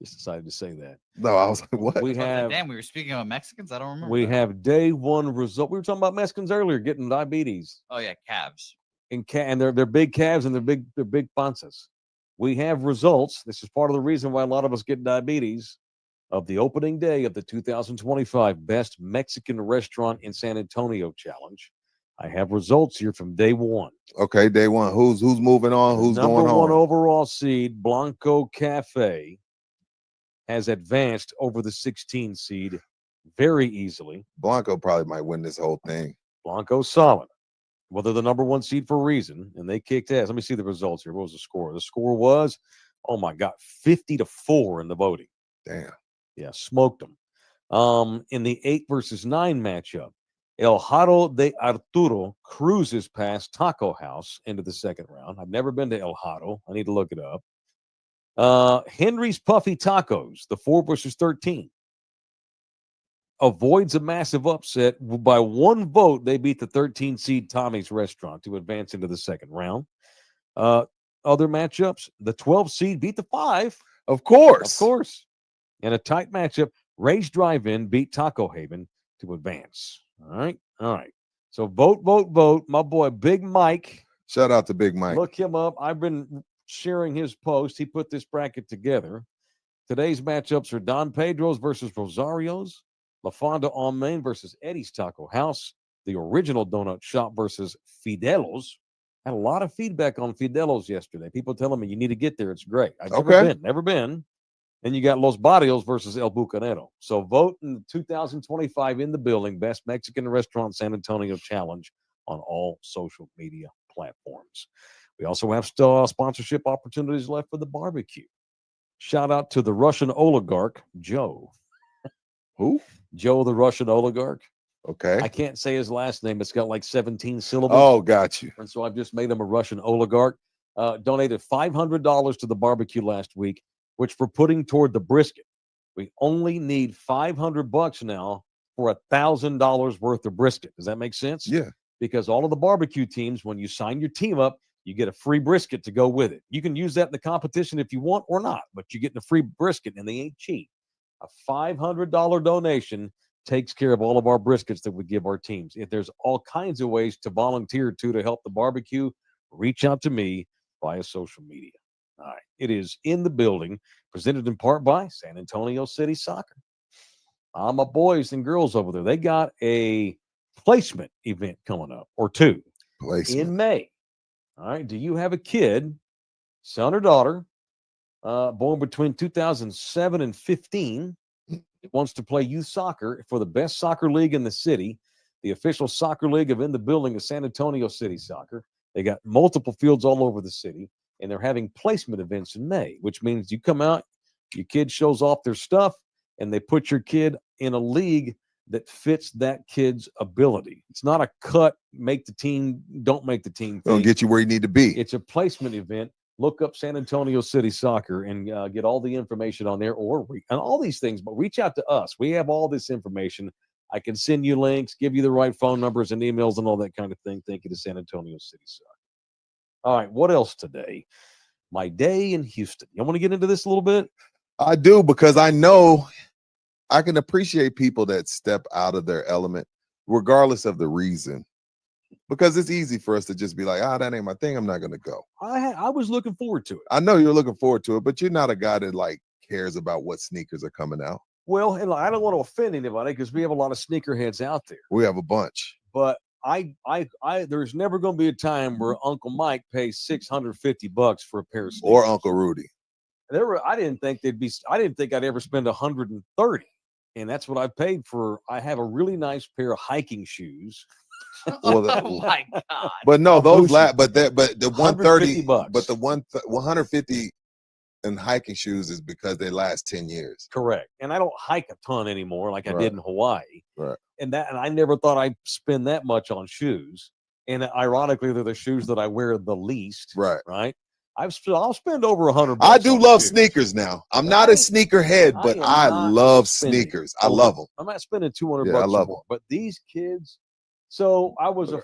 just decided to say that. No, I was like, what? We I was like, have damn, we were speaking about Mexicans. I don't remember. we that. have day one result. We were talking about Mexicans earlier getting diabetes. Oh yeah, calves. And they're big calves and they're big panzas. We have results. This is part of the reason why a lot of us get diabetes of the opening day of the 2025 Best Mexican Restaurant in San Antonio Challenge. I have results here from day one. Okay, day one. Who's moving on? Who's Number going one on? overall seed, Blanco Cafe, has advanced over the 16 seed very easily. Blanco probably might win this whole thing. Blanco's solid. Well, they're the number one seed for a reason, and they kicked ass. Let me see the results here. What was the score? The score was, oh my God, 50-4 in the voting. Damn. Yeah, smoked them. In the 8 versus 9 matchup, El Jaro de Arturo cruises past Taco House into the second round. I've never been to El Jaro. I need to look it up. Henry's Puffy Tacos, the 4 versus 13. Avoids a massive upset. By one vote, they beat the 13 seed Tommy's Restaurant to advance into the second round. Other matchups, the 12 seed beat the 5. Of course. Of course. In a tight matchup, Ray's Drive-In beat Taco Haven to advance. All right. So vote. My boy, Big Mike. Shout out to Big Mike. Look him up. I've been sharing his post. He put this bracket together. Today's matchups are Don Pedro's versus Rosario's, La Fonda on Main versus Eddie's Taco House, the original donut shop versus Fidelo's. Had a lot of feedback on Fidelo's yesterday. People telling me you need to get there. It's great. I've never been. Then you got Los Barrios versus El Bucanero. So vote in the 2025 In the Building Best Mexican Restaurant San Antonio Challenge on all social media platforms. We also have sponsorship opportunities left for the barbecue. Shout out to the Russian oligarch, Joe. Who? Joe, the Russian oligarch. Okay. I can't say his last name. It's got like 17 syllables. Oh, got you. And so I've just made him a Russian oligarch. Donated $500 to the barbecue last week, which we're putting toward the brisket. We only need $500 now for $1,000 worth of brisket. Does that make sense? Yeah. Because all of the barbecue teams, when you sign your team up, you get a free brisket to go with it. You can use that in the competition if you want or not, but you're getting a free brisket, and they ain't cheap. A $500 donation takes care of all of our briskets that we give our teams. If there's all kinds of ways to volunteer to help the barbecue, reach out to me via social media. All right. It is in the building, presented in part by San Antonio City Soccer. My boys and girls over there, they got a placement event coming up, or two, Placement. in May. All right. Do you have a kid, son or daughter, born between 2007 and 15, that wants to play youth soccer for the best soccer league in the city? The official soccer league of In the Building is San Antonio City Soccer. They got multiple fields all over the city, and they're having placement events in May, which means you come out, your kid shows off their stuff, and they put your kid in a league that fits that kid's ability. It's not a cut, make the team, don't make the team It'll thing. get you where you need to be. It's a placement event. Look up San Antonio City Soccer and get all the information on there, and all these things, but reach out to us. We have all this information. I can send you links, give you the right phone numbers and emails and all that kind of thing. Thank you to San Antonio City Soccer. All right, what else today? My day in Houston. You want to get into this a little bit? I do, because I know I can appreciate people that step out of their element, regardless of the reason. Because it's easy for us to just be like, that ain't my thing. I'm not going to go. I was looking forward to it. I know you're looking forward to it, but you're not a guy that like cares about what sneakers are coming out. Well, and I don't want to offend anybody because we have a lot of sneakerheads out there. We have a bunch. But there's never going to be a time where Uncle Mike pays $650 for a pair of sneakers. Or Uncle Rudy. I didn't think I'd ever spend $130, and that's what I paid for. I have a really nice pair of hiking shoes. Well, Oh my God. but no, those Bougie. but the 130, $150. but the 150 in hiking shoes is because they last 10 years. Correct. And I don't hike a ton anymore like I Right. did in Hawaii. Right. And I never thought I'd spend that much on shoes. And ironically, they're the shoes that I wear the least. Right. Right. I'll spend over $100. I do on love shoes. sneakers now. I'm not a sneaker head, but am I not love spending sneakers. I love them. I'm not spending $200 Yeah, I or love more. But these kids, so I was a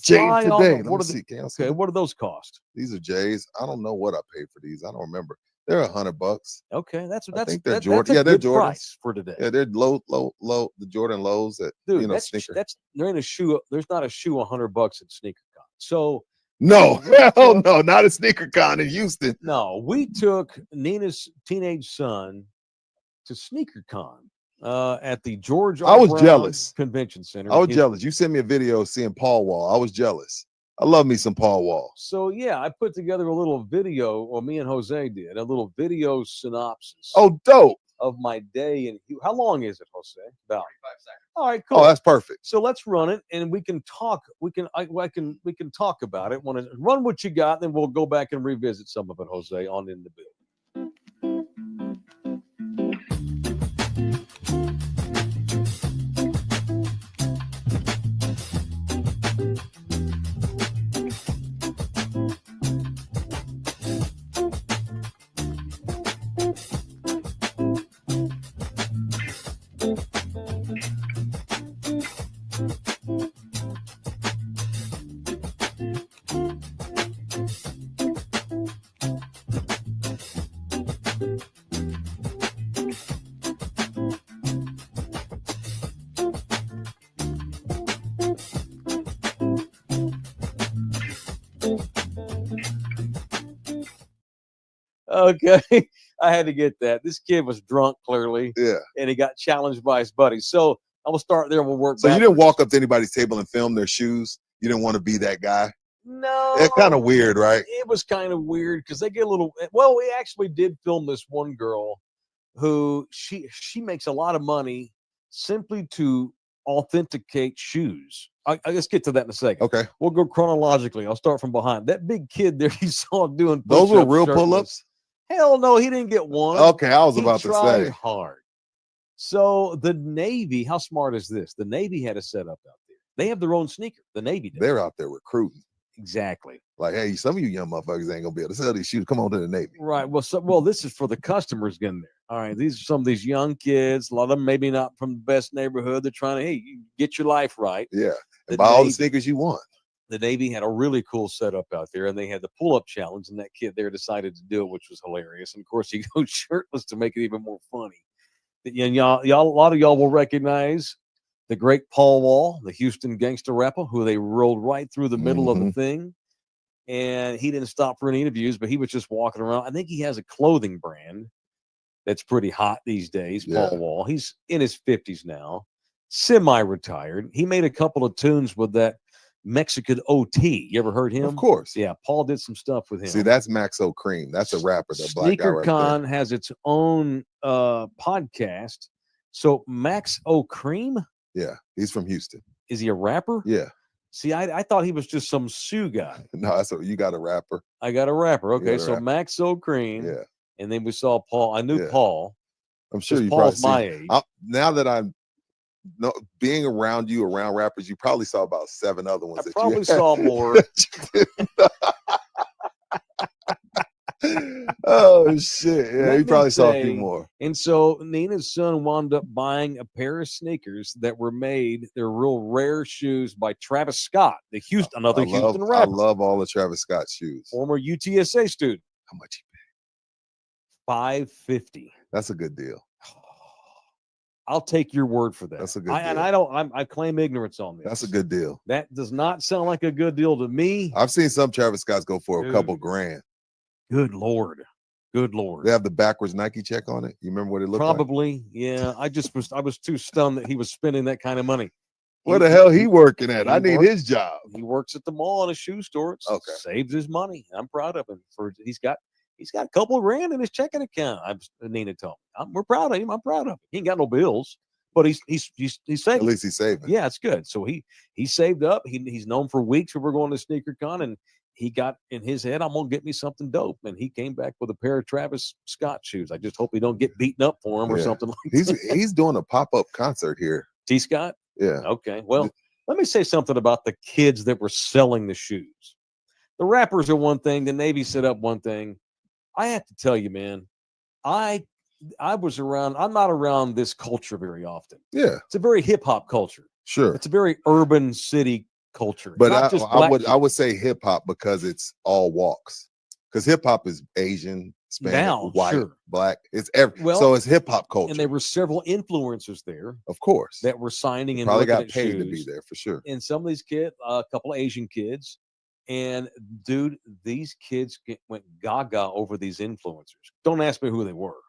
J's fly off today. of- Let what me are the- see. Can I see okay, them? what do those cost? These are J's. I don't know what I paid for these. I don't remember. They're $100. Okay, that's think they're that's Jordan. a Yeah, they're good Jordans. price for today. Yeah, they're low. The Jordan lows at Dude, sneaker. there ain't a shoe. There's not a shoe $100 at SneakerCon. So No, hell no, not a sneaker con in Houston. no, we took Nina's teenage son to SneakerCon at the George. I R. was Brown jealous. Convention Center. I was in jealous. You sent me a video of seeing Paul Wall. I was jealous. I love me some Paul Wall. So yeah, I put together a little video, or me and Jose did a little video synopsis. Oh, dope. Of my day in Houston. How long is it, Jose? About 45 seconds. all right, cool. Oh, that's perfect. So let's run it, and we can talk. We can talk about it. Run what you got, then we'll go back and revisit some of it, Jose, on In the Building. Okay, I had to get that. This kid was drunk, clearly, Yeah. and he got challenged by his buddies. So I'm gonna start there. We'll work. So you didn't backwards. walk up to anybody's table and film their shoes. You didn't want to be that guy. No, It's kind of weird, right? It was kind of weird because they get a little. Well, we actually did film this one girl who she makes a lot of money simply to authenticate shoes. Let's get to that in a second. Okay. We'll go chronologically. I'll start from behind. That big kid there you saw doing Those were push-ups real shirtless. pull-ups? Hell no, he didn't get one. Okay, I was He about to tried say. hard. So the Navy, how smart is this? The Navy had a setup out there. They have their own sneaker. The Navy does. They're out there recruiting. Exactly. Like, hey, some of you young motherfuckers ain't gonna be able to sell these shoes. Come on to the Navy. Right. Well, this is for the customers getting there. All right. These are some of these young kids. A lot of them maybe not from the best neighborhood. They're trying to, hey, you get your life right. Yeah. The And buy all the Navy- sneakers you want. The Navy had a really cool setup out there, and they had the pull-up challenge, and that kid there decided to do it, which was hilarious. And of course, he goes shirtless to make it even more funny. And y'all, a lot of y'all will recognize the great Paul Wall, the Houston gangster rapper, who they rolled right through the middle of the thing. And he didn't stop for any interviews, but he was just walking around. I think he has a clothing brand that's pretty hot these days, Yeah. Paul Wall. He's in his 50s now, semi-retired. He made a couple of tunes with that Mexican OT. You ever heard him? Of course. Yeah, Paul did some stuff with him. See, that's Max O'Cream. That's a rapper, the black guy Sneaker right Con has its own podcast. So Max O'Cream, there. Yeah. He's from Houston. is he a rapper? Yeah. See, I thought he was just some Sioux guy. No, that's what you got a rapper. I got a rapper. got Okay, a so rapper. Max O'Cream. Yeah. And then we saw Paul. I knew Yeah. Paul. I'm sure Because you Paul's my probably age. now that I'm being around you, around rappers, you probably saw about 7 other ones I that probably you saw more. Oh shit. Yeah, Let you me probably saw a few say- more. And so Nina's son wound up buying a pair of sneakers that were made. They're real rare shoes by Travis Scott, the Houston, another Houston I rapper, love all the Travis Scott shoes. former UTSA student. How much? $550. That's a good deal. I'll take your word for that. That's a good And deal. I claim ignorance on this. That's a good deal. That does not sound like a good deal to me. I've seen some Travis Scotts go for a couple Dude. grand. Good Lord. Good Lord. They have the backwards Nike check on it. You remember what it looked like? Probably. Yeah. I was too stunned that he was spending that kind of money. Where the hell he working at? he I need work- his job. He works at the mall in a shoe store. Okay. Saves his money. I'm proud of him. He's got a couple of grand in his checking account. Nina told me. We're proud of him. I'm proud of him. He ain't got no bills, but he's At saving. least he's saving. Yeah, it's good. So he saved up. He's known for weeks when we're going to Sneaker Con, and he got in his head, I'm gonna get me something dope. And he came back with a pair of Travis Scott shoes. I just hope he don't get beaten up for him or Yeah. something like He's that. he's doing a pop-up concert here. T. Scott. Yeah. Okay. Well, let me say something about the kids that were selling the shoes. The rappers are one thing. The Navy set up one thing. I have to tell you, man, I was around. I'm not around this culture very often. Yeah, It's a very hip hop culture. sure. It's a very urban city culture. But Not I just black would people. say hip hop because it's all walks. Because hip hop is Asian, Hispanic, Now, white, sure. black. It's every Well, so it's hip hop culture. And there were several influencers there of course. that were signing and Probably looking got at paid shoes. to be there for sure. And some of these kids, a couple of Asian kids, and dude, these kids went gaga over these influencers. Don't ask me who they were,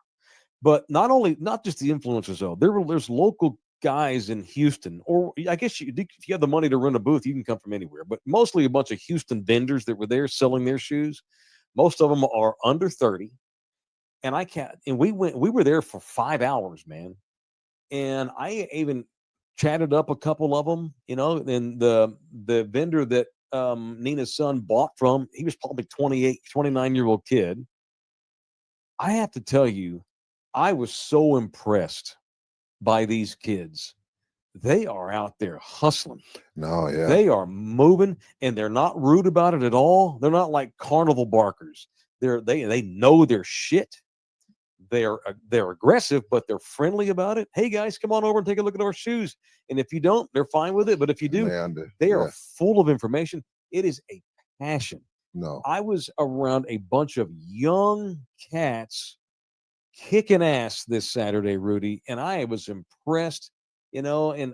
but not just the influencers though. There's local guys in Houston, or I guess if you have the money to rent a booth, you can come from anywhere. But mostly a bunch of Houston vendors that were there selling their shoes. Most of them are under 30, and I can't. And we were there for 5 hours, man. And I even chatted up a couple of them, and the vendor that Nina's son bought from, he was probably 29-year-old kid. I have to tell you, I was so impressed by these kids. They are out there hustling. No, yeah. They are moving, and they're not rude about it at all. They're not like carnival barkers. They know their shit. They're aggressive, but they're friendly about it. Hey guys, come on over and take a look at our shoes. And if you don't, they're fine with it. But if you do, they are full of information. It is a passion. No. I was around a bunch of young cats kicking ass this Saturday, Rudy, and I was impressed. And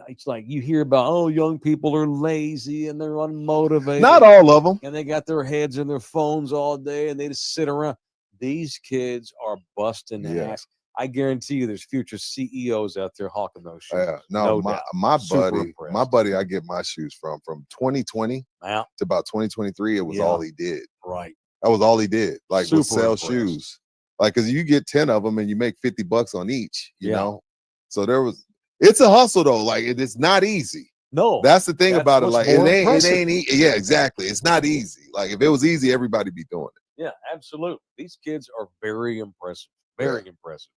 it's like you hear about, oh, young people are lazy and they're unmotivated. Not all of them. And they got their heads in their phones all day and they just sit around. These kids are busting Yeah. ass. I guarantee you there's future CEOs out there hawking those shoes. Yeah. No, doubt. my Super buddy, impressed. I get my shoes from 2020 Yeah, to about 2023. It was Yeah. all he did. right. That was all he did. Like was Super sell impressed. shoes. Like, cause you get 10 of them and you make $50 on each, you Yeah. know? So it's a hustle though. Like it's not easy. No, That's the thing That's about it. what's Like more it ain't impressive. yeah, exactly. It's not easy. Like if it was easy, everybody be doing it. yeah, absolutely. These kids are very impressive. Very impressive.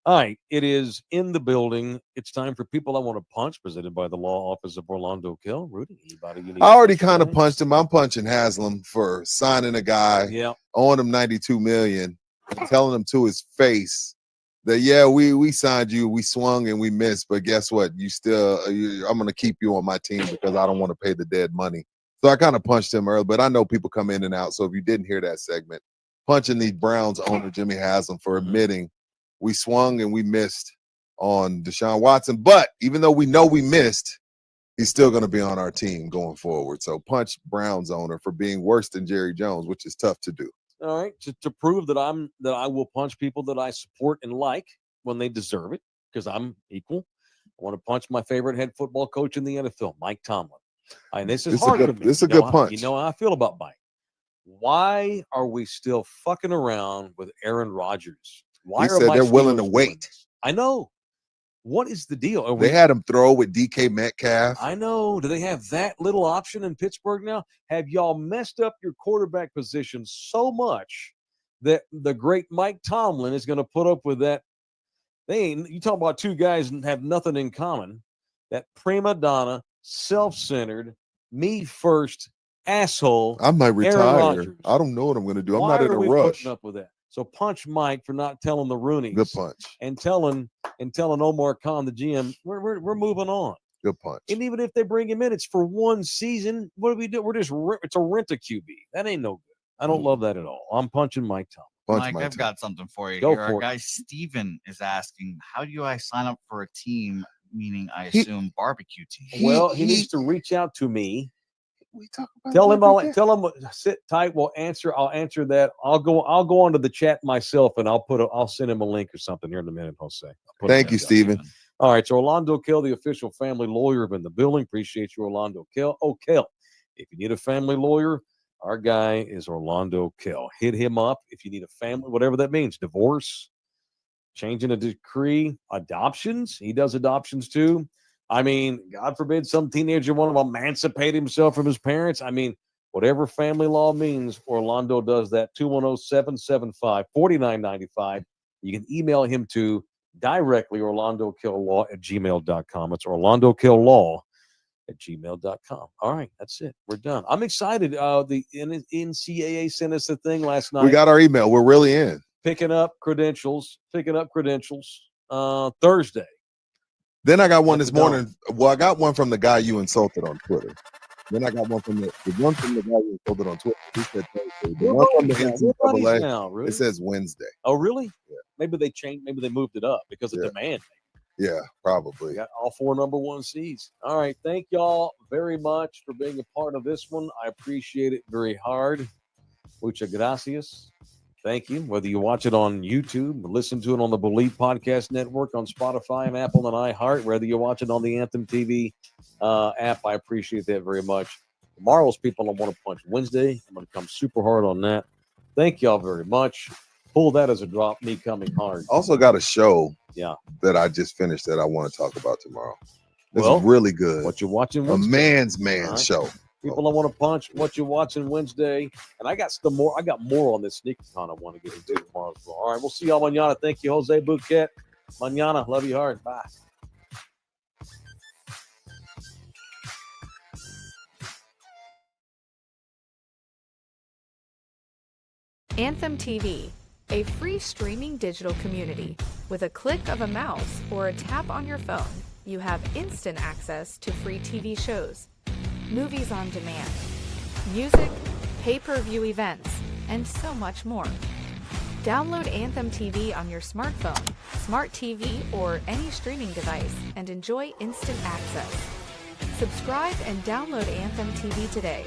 All right, it is in the building. It's time for People I Want to Punch, presented by the Law Office of Orlando Kill. Rudy, anybody you need? I already to punch kind of today? punched him. I'm punching Haslam for signing a guy, Yeah. owing him $92 million, and telling him to his face that, yeah, we signed you, we swung and we missed, but guess what? You still, I'm going to keep you on my team because I don't want to pay the dead money. So I kind of punched him early, but I know people come in and out. So if you didn't hear that segment, punching the Browns owner, Jimmy Haslam, for admitting we swung and we missed on Deshaun Watson. But even though we know we missed, he's still going to be on our team going forward. So punch Browns owner for being worse than Jerry Jones, which is tough to do. All right, to prove that I will punch people that I support and like when they deserve it, because I'm equal. I want to punch my favorite head football coach in the NFL, Mike Tomlin. And this is This is a hard good- to me. this is a You know good how- punch. You know how I feel about Mike. Why are we still fucking around with Aaron Rodgers? Why He are said my they're willing to Steelers doing wait. this? I know. What is the deal? Are They we- had him throw with DK Metcalf. I know. Do they have that little option in Pittsburgh now? Have y'all messed up your quarterback position so much that the great Mike Tomlin is going to put up with that? You talk about two guys that have nothing in common. That prima donna, self-centered, me first asshole. I might Aaron retire. Rodgers. I don't know what I'm going to do. I'm Why not in are a we rush. putting up with that? So punch Mike for not telling the Roonies. Good punch. And telling Omar Khan, the GM, we're moving on. Good punch. And even if they bring him in, it's for one season. What do we do? We're just it's a rent a QB. That ain't no good. I don't love that at all. I'm punching Mike Tomlin. Punch Mike, I've Tomlin. got something for you Go here. for Our it. guy Steven is asking, how do I sign up for a team? Meaning, I He- assume barbecue team. Well, he he- needs to reach out to me. We talk about Tell it him every day. tell him sit tight. I'll answer that. I'll go onto the chat myself and I'll send him a link or something here in a minute, Jose. I'll put it Thank down. you, Steven. All right, so Orlando Kill, the official family lawyer in the building. Appreciate you, Orlando Kill. Oh, Kill, if you need a family lawyer, our guy is Orlando Kill. Hit him up if you need a family, whatever that means. Divorce, changing a decree, adoptions. He does adoptions too. I mean, God forbid some teenager want to emancipate himself from his parents. I mean, whatever family law means, Orlando does that. 210-775-4995. You can email him to directly orlandokilllaw@gmail.com. It's orlandokilllaw@gmail.com. All right, that's it. We're done. I'm excited. The NCAA sent us a thing last night. We got our email. We're really in. picking up credentials. Thursday. Then I got one At this the Dome. morning. Well, I got one from the guy you insulted on Twitter. Then I got one from the one from the guy you insulted on Twitter. He said Thursday. The one from the Everybody's NCAA, now, Rudy. it says Wednesday. Oh, really? Yeah. Maybe they changed. Maybe they moved it up because of Yeah. demand. Yeah, We probably. got all 4 number 1 seeds. All right. Thank y'all very much for being a part of this one. I appreciate it very hard. Muchas gracias. Thank you. Whether you watch it on YouTube, listen to it on the Believe Podcast Network, on Spotify and Apple and iHeart, whether you watch it on the Anthem TV app, I appreciate that very much. Tomorrow's People I Want to Punch Wednesday. I'm going to come super hard on that. Thank y'all very much. Pull that as a drop, me coming hard. Also got a show Yeah. that I just finished that I want to talk about tomorrow. It's Well, really good. What you watching A Wednesday? man's All right. show. People I want to punch. What you watching Wednesday? And I got some more. I got more on this sneaker con I want to get into tomorrow as well. All right, we'll see y'all mañana. Thank you, Jose Bouquet. Mañana, love you hard. Bye. Anthem TV, a free streaming digital community. With a click of a mouse or a tap on your phone, you have instant access to free TV shows, movies on demand, music, pay-per-view events, and so much more. Download Anthem TV on your smartphone, smart TV, or any streaming device and enjoy instant access. Subscribe and download Anthem TV today.